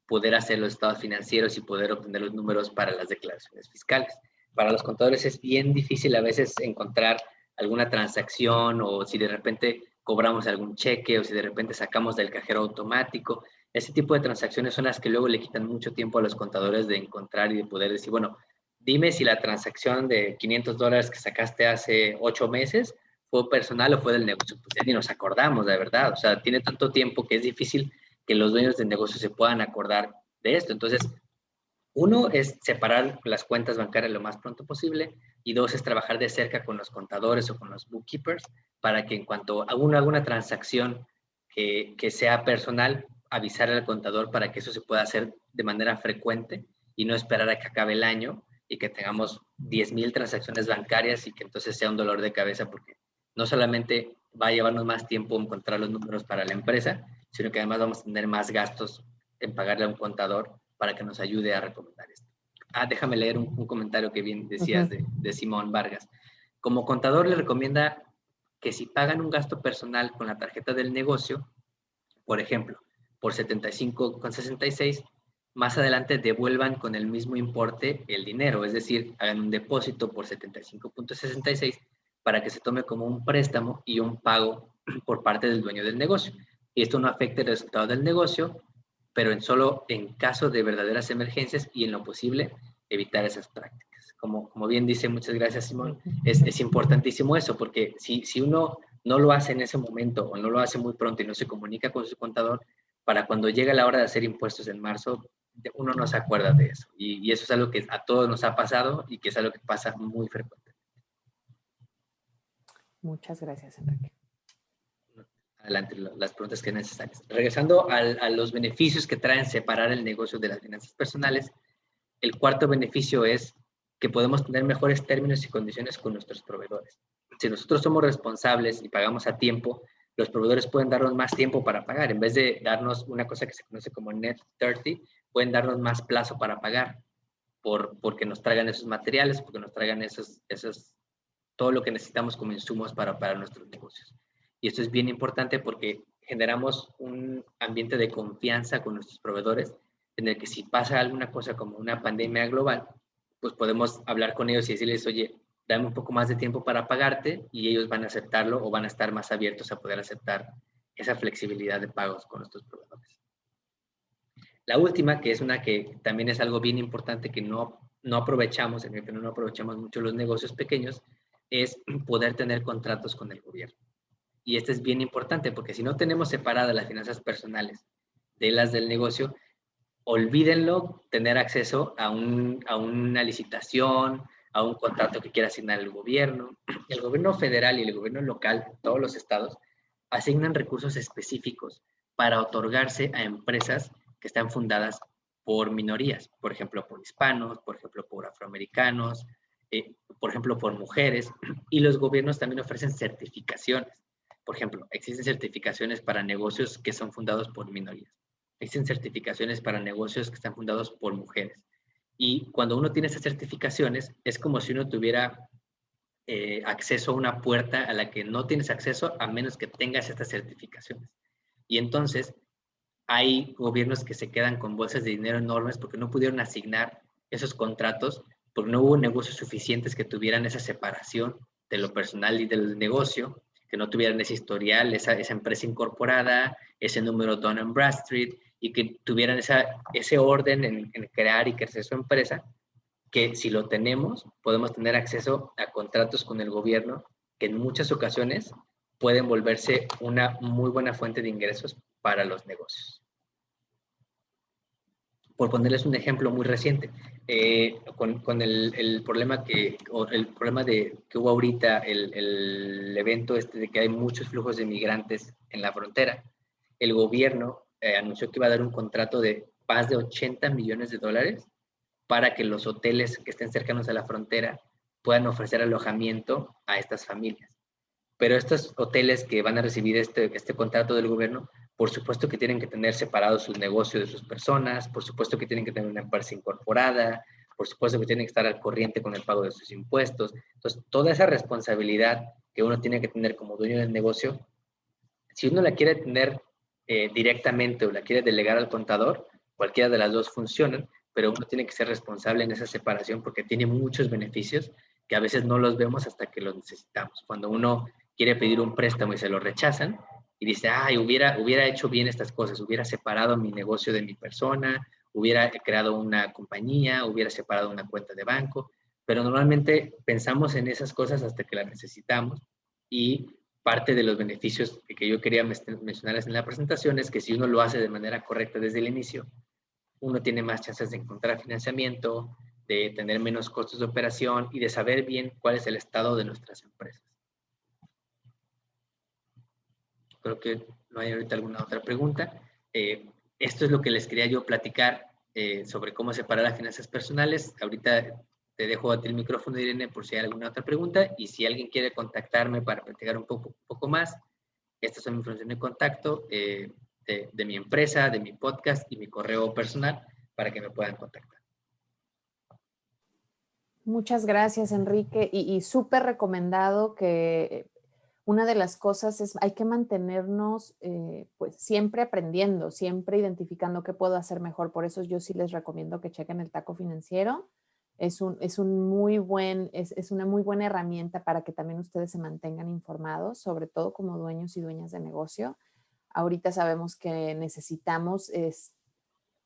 Speaker 2: poder hacer los estados financieros y poder obtener los números para las declaraciones fiscales. Para los contadores es bien difícil a veces encontrar alguna transacción o si de repente cobramos algún cheque o si de repente sacamos del cajero automático. Ese tipo de transacciones son las que luego le quitan mucho tiempo a los contadores de encontrar y de poder decir, bueno, dime si la transacción de $500 que sacaste hace 8 meses fue personal o fue del negocio. Pues ya ni nos acordamos, de verdad. O sea, tiene tanto tiempo que es difícil que los dueños de negocio se puedan acordar de esto. Entonces, uno es separar las cuentas bancarias lo más pronto posible y dos es trabajar de cerca con los contadores o con los bookkeepers para que en cuanto haga alguna transacción que sea personal, avisar al contador para que eso se pueda hacer de manera frecuente y no esperar a que acabe el año y que tengamos 10,000 transacciones bancarias y que entonces sea un dolor de cabeza porque no solamente va a llevarnos más tiempo encontrar los números para la empresa, sino que además vamos a tener más gastos en pagarle a un contador para que nos ayude a recomendar esto. Déjame leer un comentario que bien decías de Simón Vargas. Como contador le recomienda que si pagan un gasto personal con la tarjeta del negocio, por ejemplo, por 75,66, más adelante devuelvan con el mismo importe el dinero, es decir, hagan un depósito por 75,66 para que se tome como un préstamo y un pago por parte del dueño del negocio. Y esto no afecte el resultado del negocio, pero solo en caso de verdaderas emergencias y en lo posible evitar esas prácticas. Como bien dice, muchas gracias Simón, es importantísimo eso, porque si uno no lo hace en ese momento o no lo hace muy pronto y no se comunica con su contador, para cuando llega la hora de hacer impuestos en marzo, uno no se acuerda de eso. Y eso es algo que a todos nos ha pasado y que es algo que pasa muy frecuente.
Speaker 1: Muchas gracias, Enrique.
Speaker 2: Adelante, las preguntas que necesarias. Regresando a los beneficios que traen separar el negocio de las finanzas personales, el cuarto beneficio es que podemos tener mejores términos y condiciones con nuestros proveedores. Si nosotros somos responsables y pagamos a tiempo, los proveedores pueden darnos más tiempo para pagar. En vez de darnos una cosa que se conoce como net 30, pueden darnos más plazo para pagar porque nos traigan esos materiales, porque nos traigan todo lo que necesitamos como insumos para nuestros negocios. Y esto es bien importante porque generamos un ambiente de confianza con nuestros proveedores en el que si pasa alguna cosa como una pandemia global, pues podemos hablar con ellos y decirles, oye, dame un poco más de tiempo para pagarte y ellos van a aceptarlo o van a estar más abiertos a poder aceptar esa flexibilidad de pagos con nuestros proveedores. La última, que es una que también es algo bien importante que no aprovechamos, en el que no aprovechamos mucho los negocios pequeños, es poder tener contratos con el gobierno. Y esto es bien importante porque si no tenemos separadas las finanzas personales de las del negocio, olvídenlo tener acceso a una licitación, a un contrato que quiera asignar el gobierno. El gobierno federal y el gobierno local, todos los estados, asignan recursos específicos para otorgarse a empresas que están fundadas por minorías, por ejemplo, por hispanos, por ejemplo, por afroamericanos, por ejemplo, por mujeres, y los gobiernos también ofrecen certificaciones. Por ejemplo, existen certificaciones para negocios que son fundados por minorías. Existen certificaciones para negocios que están fundados por mujeres. Y cuando uno tiene esas certificaciones, es como si uno tuviera acceso a una puerta a la que no tienes acceso a menos que tengas estas certificaciones. Y entonces hay gobiernos que se quedan con bolsas de dinero enormes porque no pudieron asignar esos contratos, porque no hubo negocios suficientes que tuvieran esa separación de lo personal y del negocio, que no tuvieran ese historial, esa empresa incorporada, ese número Dun & Bradstreet, y que tuvieran ese orden en crear y crecer su empresa, que si lo tenemos, podemos tener acceso a contratos con el gobierno que en muchas ocasiones pueden volverse una muy buena fuente de ingresos para los negocios. Por ponerles un ejemplo muy reciente, con el problema que hubo ahorita, el evento de que hay muchos flujos de migrantes en la frontera, el gobierno anunció que iba a dar un contrato de más de $80 millones para que los hoteles que estén cercanos a la frontera puedan ofrecer alojamiento a estas familias. Pero estos hoteles que van a recibir este contrato del gobierno, por supuesto que tienen que tener separados sus negocios de sus personas, por supuesto que tienen que tener una empresa incorporada, por supuesto que tienen que estar al corriente con el pago de sus impuestos. Entonces, toda esa responsabilidad que uno tiene que tener como dueño del negocio, si uno la quiere tener directamente o la quiere delegar al contador, cualquiera de las dos funcionan, pero uno tiene que ser responsable en esa separación porque tiene muchos beneficios que a veces no los vemos hasta que los necesitamos. Cuando uno quiere pedir un préstamo y se lo rechazan y dice, ay, hubiera hecho bien estas cosas, hubiera separado mi negocio de mi persona, hubiera creado una compañía, hubiera separado una cuenta de banco, pero normalmente pensamos en esas cosas hasta que las necesitamos y parte de los beneficios que yo quería mencionarles en la presentación es que si uno lo hace de manera correcta desde el inicio, uno tiene más chances de encontrar financiamiento, de tener menos costos de operación y de saber bien cuál es el estado de nuestras empresas. Creo que no hay ahorita alguna otra pregunta. Esto es lo que les quería yo platicar sobre cómo separar las finanzas personales. Ahorita te dejo a ti el micrófono, Irene, por si hay alguna otra pregunta, y si alguien quiere contactarme para platicar un poco más, estas son mis informaciones de contacto de mi empresa, de mi podcast y mi correo personal para que me puedan contactar.
Speaker 1: Muchas gracias, Enrique. Y súper recomendado que una de las cosas es hay que mantenernos pues siempre aprendiendo, siempre identificando qué puedo hacer mejor. Por eso yo sí les recomiendo que chequen el Taco Financiero. Es una muy buena herramienta para que también ustedes se mantengan informados, sobre todo como dueños y dueñas de negocio. Ahorita sabemos que necesitamos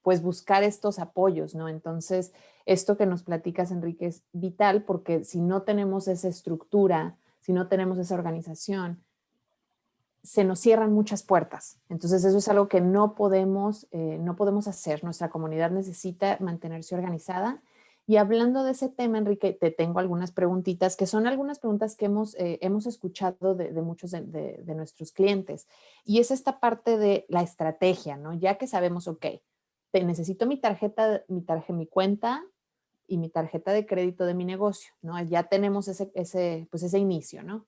Speaker 1: pues buscar estos apoyos, ¿no? Entonces, esto que nos platicas, Enrique, es vital porque si no tenemos esa estructura, si no tenemos esa organización, se nos cierran muchas puertas. Entonces, eso es algo que no podemos hacer. Nuestra comunidad necesita mantenerse organizada. Y hablando de ese tema, Enrique, te tengo algunas preguntitas, que son algunas preguntas que hemos escuchado de muchos de nuestros clientes. Y es esta parte de la estrategia, ¿no? Ya que sabemos, ok, necesito mi mi cuenta y mi tarjeta de crédito de mi negocio, ¿no? Ya tenemos ese inicio, ¿no?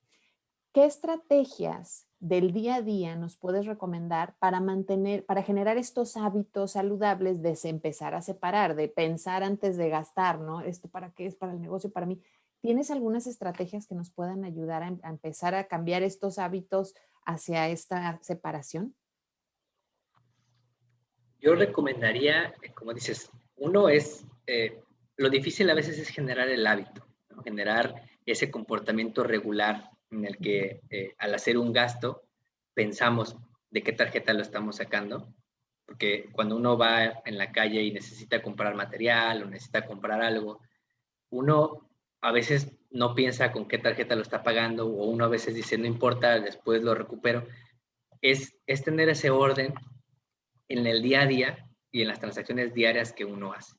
Speaker 1: ¿Qué estrategias del día a día nos puedes recomendar para generar estos hábitos saludables de empezar a separar, de pensar antes de gastar, ¿no? ¿Esto para qué es? ¿Para el negocio? ¿Para mí? ¿Tienes algunas estrategias que nos puedan ayudar a empezar a cambiar estos hábitos hacia esta separación?
Speaker 2: Yo recomendaría, como dices, uno es, lo difícil a veces es generar el hábito, ¿no? Generar ese comportamiento regular en el que al hacer un gasto pensamos de qué tarjeta lo estamos sacando, porque cuando uno va en la calle y necesita comprar material o necesita comprar algo, uno a veces no piensa con qué tarjeta lo está pagando o uno a veces dice, no importa, después lo recupero. Es tener ese orden en el día a día y en las transacciones diarias que uno hace.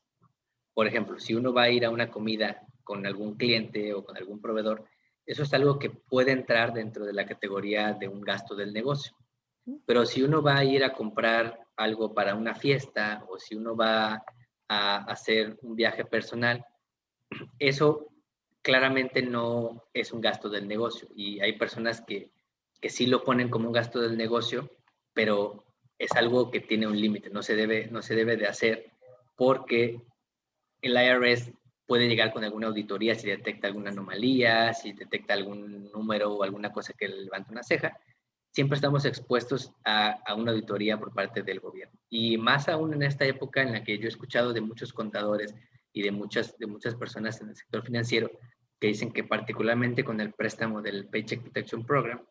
Speaker 2: Por ejemplo, si uno va a ir a una comida con algún cliente o con algún proveedor, eso es algo que puede entrar dentro de la categoría de un gasto del negocio. Pero si uno va a ir a comprar algo para una fiesta o si uno va a hacer un viaje personal, eso claramente no es un gasto del negocio. Y hay personas que sí lo ponen como un gasto del negocio, pero es algo que tiene un límite, no se debe de hacer porque el IRS puede llegar con alguna auditoría si detecta alguna anomalía, si detecta algún número o alguna cosa que le levanta una ceja. Siempre estamos expuestos a una auditoría por parte del gobierno. Y más aún en esta época en la que yo he escuchado de muchos contadores y de muchas personas en el sector financiero que dicen que particularmente con el préstamo del Paycheck Protection Program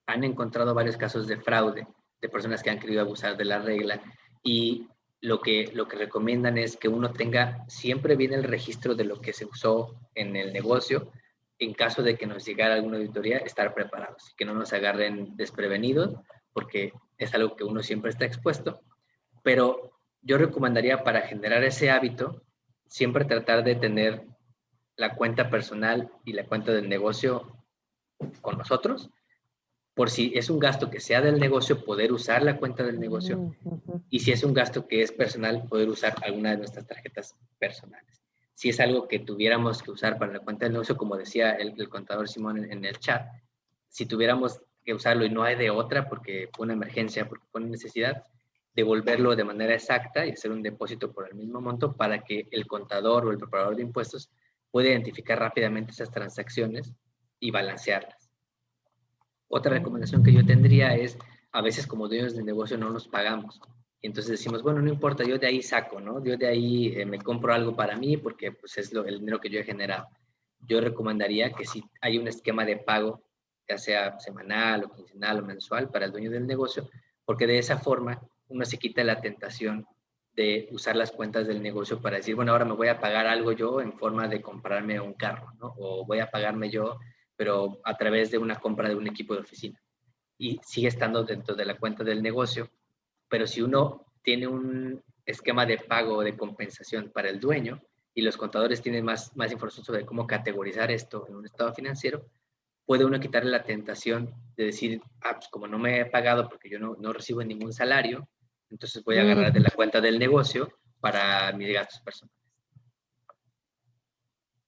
Speaker 2: han encontrado varios casos de fraude, de personas que han querido abusar de la regla y lo que recomiendan es que uno tenga siempre bien el registro de lo que se usó en el negocio en caso de que nos llegara alguna auditoría, estar preparados y que no nos agarren desprevenidos porque es algo que uno siempre está expuesto. Pero yo recomendaría para generar ese hábito siempre tratar de tener la cuenta personal y la cuenta del negocio con nosotros por si es un gasto que sea del negocio, poder usar la cuenta del negocio. Y si es un gasto que es personal, poder usar alguna de nuestras tarjetas personales. Si es algo que tuviéramos que usar para la cuenta del negocio, como decía el contador Simón en el chat, si tuviéramos que usarlo y no hay de otra porque fue una emergencia, porque fue una necesidad, devolverlo de manera exacta y hacer un depósito por el mismo monto para que el contador o el preparador de impuestos pueda identificar rápidamente esas transacciones y balancearlas. Otra recomendación que yo tendría es, a veces como dueños de negocio no nos pagamos. Y entonces decimos, bueno, no importa, yo de ahí saco, ¿no? Yo de ahí me compro algo para mí porque pues es el dinero que yo he generado. Yo recomendaría que si hay un esquema de pago, ya sea semanal o quincenal o mensual para el dueño del negocio, porque de esa forma uno se quita la tentación de usar las cuentas del negocio para decir, bueno, ahora me voy a pagar algo yo en forma de comprarme un carro, ¿no? O voy a pagarme yo pero a través de una compra de un equipo de oficina. Y sigue estando dentro de la cuenta del negocio, pero si uno tiene un esquema de pago o de compensación para el dueño y los contadores tienen más información sobre cómo categorizar esto en un estado financiero, puede uno quitarle la tentación de decir, pues como no me he pagado porque yo no recibo ningún salario, entonces voy a agarrar de la cuenta del negocio para mis gastos personales.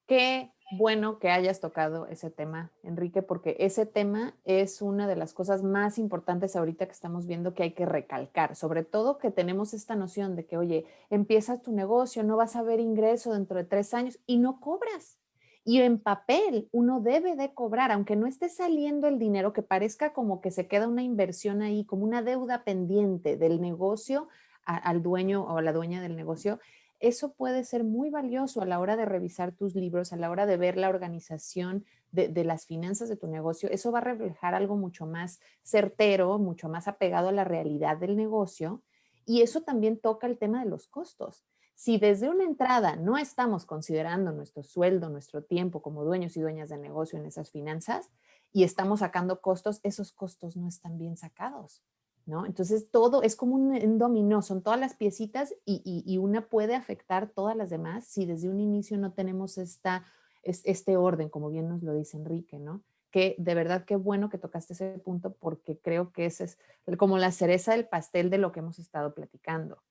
Speaker 1: Qué bueno que hayas tocado ese tema, Enrique, porque ese tema es una de las cosas más importantes ahorita que estamos viendo que hay que recalcar, sobre todo que tenemos esta noción de que, oye, empiezas tu negocio, no vas a ver ingreso dentro de 3 años y no cobras. Y en papel uno debe de cobrar, aunque no esté saliendo el dinero, que parezca como que se queda una inversión ahí, como una deuda pendiente del negocio al dueño o a la dueña del negocio. Eso puede ser muy valioso a la hora de revisar tus libros, a la hora de ver la organización de las finanzas de tu negocio. Eso va a reflejar algo mucho más certero, mucho más apegado a la realidad del negocio. Y eso también toca el tema de los costos. Si desde una entrada no estamos considerando nuestro sueldo, nuestro tiempo como dueños y dueñas de negocio en esas finanzas y estamos sacando costos, esos costos no están bien sacados. ¿No? Entonces todo es como un dominó, son todas las piecitas y una puede afectar todas las demás si desde un inicio no tenemos este orden, como bien nos lo dice Enrique, ¿no? Que de verdad qué bueno que tocaste ese punto porque creo que ese es como la cereza del pastel de lo que hemos estado platicando.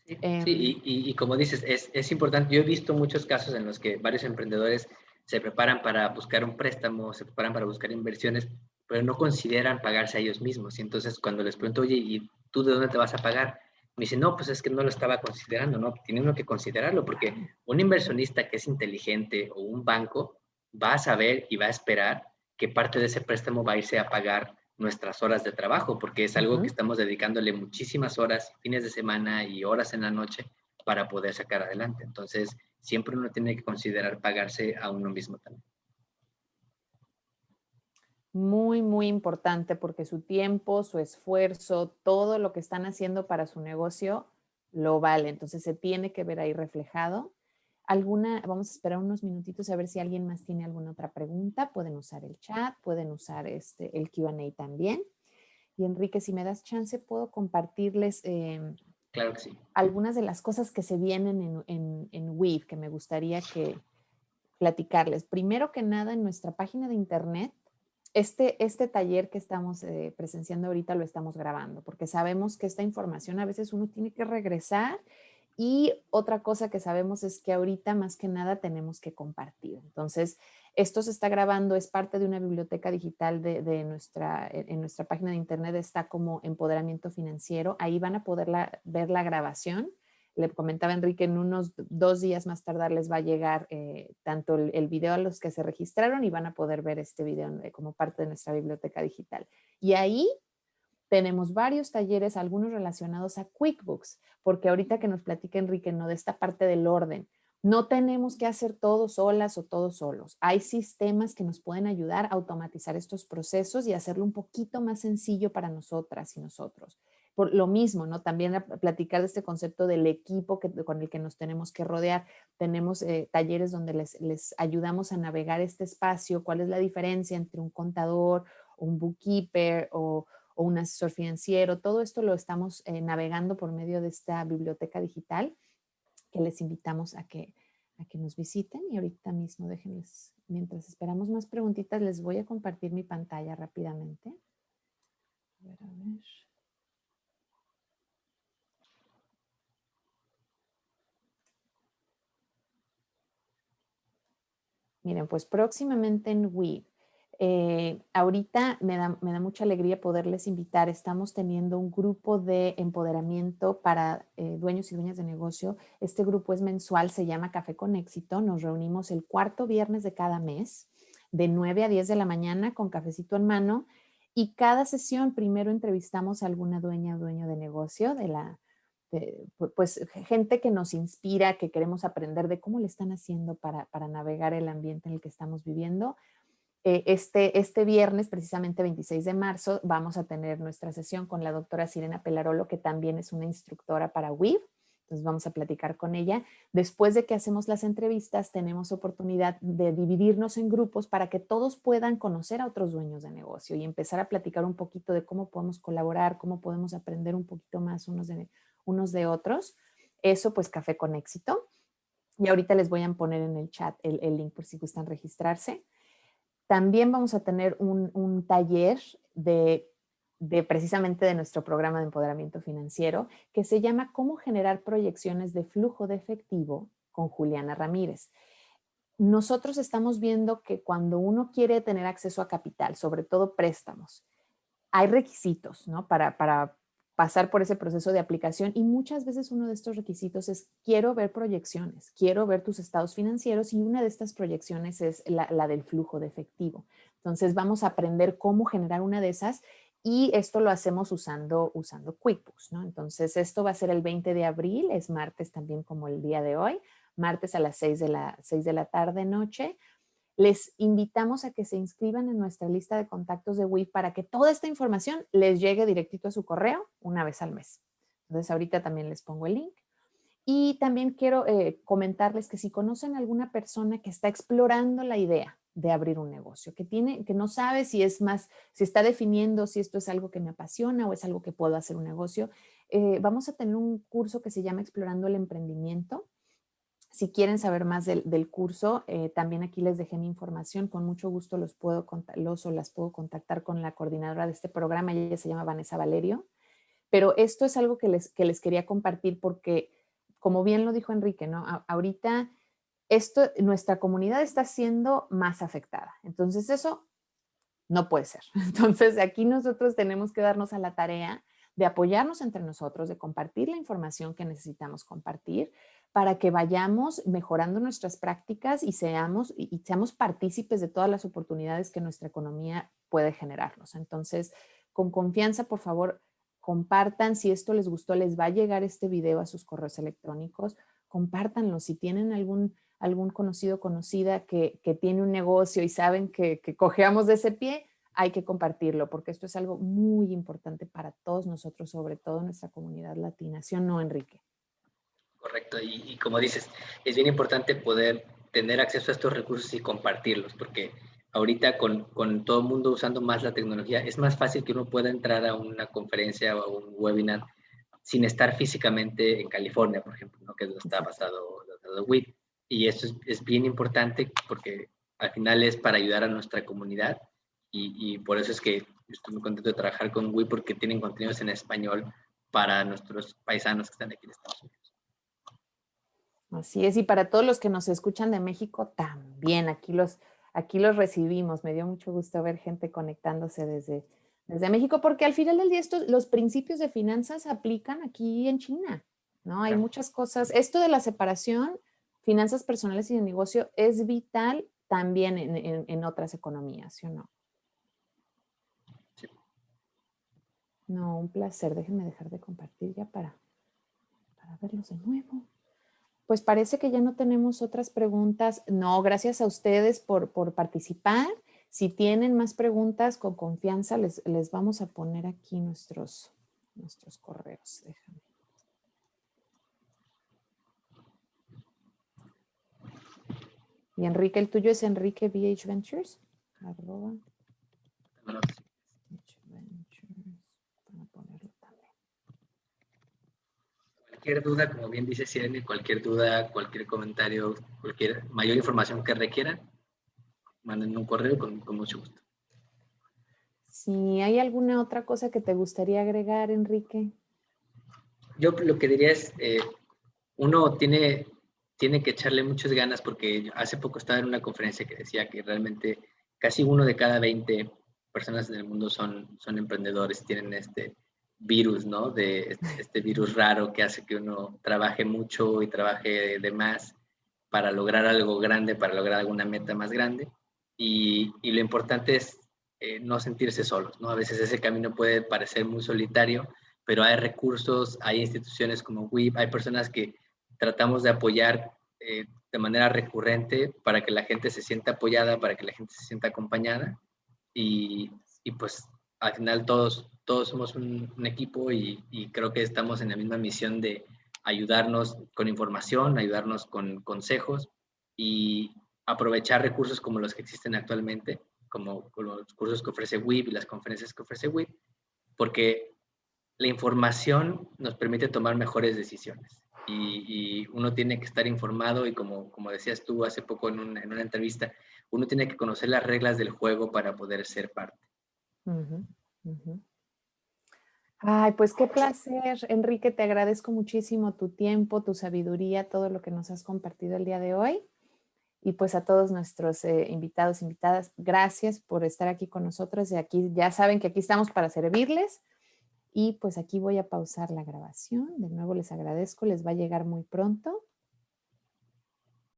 Speaker 2: Sí,
Speaker 1: Eh,
Speaker 2: sí, y como dices, es importante. Yo he visto muchos casos en los que varios emprendedores se preparan para buscar un préstamo, se preparan para buscar inversiones, pero no consideran pagarse a ellos mismos. Y entonces cuando les pregunto, oye, ¿y tú de dónde te vas a pagar? Me dicen, no, pues es que no lo estaba considerando, ¿no? Tiene uno que considerarlo, porque un inversionista que es inteligente o un banco va a saber y va a esperar que parte de ese préstamo va a irse a pagar nuestras horas de trabajo, porque es algo que
Speaker 1: Ujú.
Speaker 2: estamos dedicándole muchísimas horas, fines de semana y horas en la noche para poder sacar adelante. Entonces, siempre uno tiene que considerar pagarse a uno mismo también.
Speaker 1: Muy, muy importante porque su tiempo, su esfuerzo, todo lo que están haciendo para su negocio lo vale. Entonces se tiene que ver ahí reflejado. Vamos a esperar unos minutitos a ver si alguien más tiene alguna otra pregunta. Pueden usar el chat, pueden usar el Q&A también. Y Enrique, si me das chance, puedo compartirles
Speaker 2: Claro que sí.
Speaker 1: algunas de las cosas que se vienen en Weave que me gustaría que platicarles. Primero que nada, en nuestra página de internet, este taller que estamos presenciando ahorita lo estamos grabando, porque sabemos que esta información a veces uno tiene que regresar y otra cosa que sabemos es que ahorita más que nada tenemos que compartir. Entonces, esto se está grabando, es parte de una biblioteca digital en nuestra página de internet, está como Empoderamiento Financiero. Ahí van a poder ver la grabación. Le comentaba Enrique, en unos 2 días más tardar les va a llegar tanto el video a los que se registraron y van a poder ver este video como parte de nuestra biblioteca digital. Y ahí tenemos varios talleres, algunos relacionados a QuickBooks, porque ahorita que nos platica Enrique, ¿no? De esta parte del orden, no tenemos que hacer todo solas o todos solos. Hay sistemas que nos pueden ayudar a automatizar estos procesos y hacerlo un poquito más sencillo para nosotras y nosotros. Por lo mismo, ¿no? También platicar de este concepto del equipo con el que nos tenemos que rodear. Tenemos talleres donde les ayudamos a navegar este espacio, cuál es la diferencia entre un contador, un bookkeeper o un asesor financiero. Todo esto lo estamos navegando por medio de esta biblioteca digital que les invitamos a que nos visiten. Y ahorita mismo déjenles, mientras esperamos más preguntitas, les voy a compartir mi pantalla rápidamente. A ver, a ver. Miren, pues próximamente en Weave. Ahorita me da mucha alegría poderles invitar. Estamos teniendo un grupo de empoderamiento para dueños y dueñas de negocio. Este grupo es mensual, se llama Café con Éxito. Nos reunimos el cuarto viernes de cada mes, de 9 a 10 de la mañana, con cafecito en mano. Y cada sesión primero entrevistamos a alguna dueña o dueño de negocio pues gente que nos inspira, que queremos aprender de cómo le están haciendo para navegar el ambiente en el que estamos viviendo. Este viernes, precisamente 26 de marzo, vamos a tener nuestra sesión con la doctora Sirena Pelarolo, que también es una instructora para WIV. Entonces vamos a platicar con ella. Después de que hacemos las entrevistas, tenemos oportunidad de dividirnos en grupos para que todos puedan conocer a otros dueños de negocio y empezar a platicar un poquito de cómo podemos colaborar, cómo podemos aprender un poquito más unos de otros. Eso, pues, Café con Éxito. Y ahorita les voy a poner en el chat el link por si gustan registrarse. También vamos a tener un taller precisamente de nuestro programa de empoderamiento financiero que se llama Cómo generar proyecciones de flujo de efectivo con Juliana Ramírez. nosotros estamos viendo que cuando uno quiere tener acceso a capital, sobre todo préstamos, hay requisitos, ¿no? Para pasar por ese proceso de aplicación y muchas veces uno de estos requisitos es quiero ver proyecciones, quiero ver tus estados financieros y una de estas proyecciones es la del flujo de efectivo. Entonces vamos a aprender cómo generar una de esas y esto lo hacemos usando QuickBooks, ¿no? Entonces esto va a ser el 20 de abril, es martes también como el día de hoy, martes a las 6 de la tarde noche. Les invitamos a que se inscriban en nuestra lista de contactos de WIF para que toda esta información les llegue directito a su correo una vez al mes. Entonces ahorita también les pongo el link. Y también quiero comentarles que si conocen a alguna persona que está explorando la idea de abrir un negocio, que no sabe si es más, si está definiendo si esto es algo que me apasiona o es algo que puedo hacer un negocio, vamos a tener un curso que se llama Explorando el Emprendimiento. Si quieren saber más del curso, también aquí les dejé mi información. Con mucho gusto los o las puedo contactar con la coordinadora de este programa. Ella se llama Vanessa Valerio. Pero esto es algo que les quería compartir porque, como bien lo dijo Enrique, ¿no? Ahorita nuestra comunidad está siendo más afectada. Entonces eso no puede ser. Entonces aquí nosotros tenemos que darnos a la tarea de apoyarnos entre nosotros, de compartir la información que necesitamos compartir para que vayamos mejorando nuestras prácticas y seamos partícipes de todas las oportunidades que nuestra economía puede generarnos. Entonces, con confianza, por favor, compartan. Si esto les gustó, les va a llegar este video a sus correos electrónicos. Compártanlo. Si tienen algún conocido o conocida que tiene un negocio y saben que cojeamos de ese pie, hay que compartirlo porque esto es algo muy importante para todos nosotros, sobre todo nuestra comunidad latina. ¿Sí o no, Enrique?
Speaker 2: Correcto, y como dices, es bien importante poder tener acceso a estos recursos y compartirlos, porque ahorita con todo el mundo usando más la tecnología, es más fácil que uno pueda entrar a una conferencia o a un webinar sin estar físicamente en California, por ejemplo, ¿no? Que es donde está
Speaker 1: Exacto.
Speaker 2: basado WIT. Y eso es bien importante porque al final es para ayudar a nuestra comunidad y por eso es que estoy muy contento de trabajar con WIT porque tienen contenidos en español para nuestros paisanos que están aquí en Estados Unidos.
Speaker 1: Así es, y para todos los que nos escuchan de México, también aquí los recibimos. Me dio mucho gusto ver gente conectándose desde México, porque al final del día los principios de finanzas aplican aquí en China, ¿no? Hay muchas cosas. Esto de la separación, finanzas personales y de negocio, es vital también en otras economías, ¿sí o no?
Speaker 2: Sí.
Speaker 1: No, un placer. Déjenme dejar de compartir ya para verlos de nuevo. Pues parece que ya no tenemos otras preguntas. No, gracias a ustedes por participar. Si tienen más preguntas, con confianza les vamos a poner aquí nuestros correos. Déjame. Y Enrique, el tuyo es Enrique VH Ventures. @ VH Ventures. Para ponerlo también.
Speaker 2: Cualquier duda, como bien dice Sirene, cualquier duda, cualquier comentario, cualquier mayor información que requieran, manden un correo con mucho gusto.
Speaker 1: Si hay alguna otra cosa que te gustaría agregar, Enrique.
Speaker 2: Yo lo que diría es, uno tiene que echarle muchas ganas porque hace poco estaba en una conferencia que decía que realmente casi 1 de cada 20 personas en el mundo son emprendedores, tienen este virus, ¿no? De este virus raro que hace que uno trabaje mucho y trabaje de más para lograr algo grande, para lograr alguna meta más grande. Y lo importante es no sentirse solos, ¿no? A veces ese camino puede parecer muy solitario, pero hay recursos, hay instituciones como WIP, hay personas que tratamos de apoyar de manera recurrente para que la gente se sienta apoyada, para que la gente se sienta acompañada y pues al final todos somos un equipo y creo que estamos en la misma misión de ayudarnos con información, ayudarnos con consejos y aprovechar recursos como los que existen actualmente, como los cursos que ofrece WIP y las conferencias que ofrece WIP, porque la información nos permite tomar mejores decisiones y uno tiene que estar informado y como decías tú hace poco en una entrevista, uno tiene que conocer las reglas del juego para poder ser parte.
Speaker 1: Ay, pues qué placer, Enrique, te agradezco muchísimo tu tiempo, tu sabiduría, todo lo que nos has compartido el día de hoy. Y pues a todos nuestros invitados, invitadas, gracias por estar aquí con nosotros. Y aquí ya saben que aquí estamos para servirles. Y pues aquí voy a pausar la grabación. De nuevo les agradezco, les va a llegar muy pronto.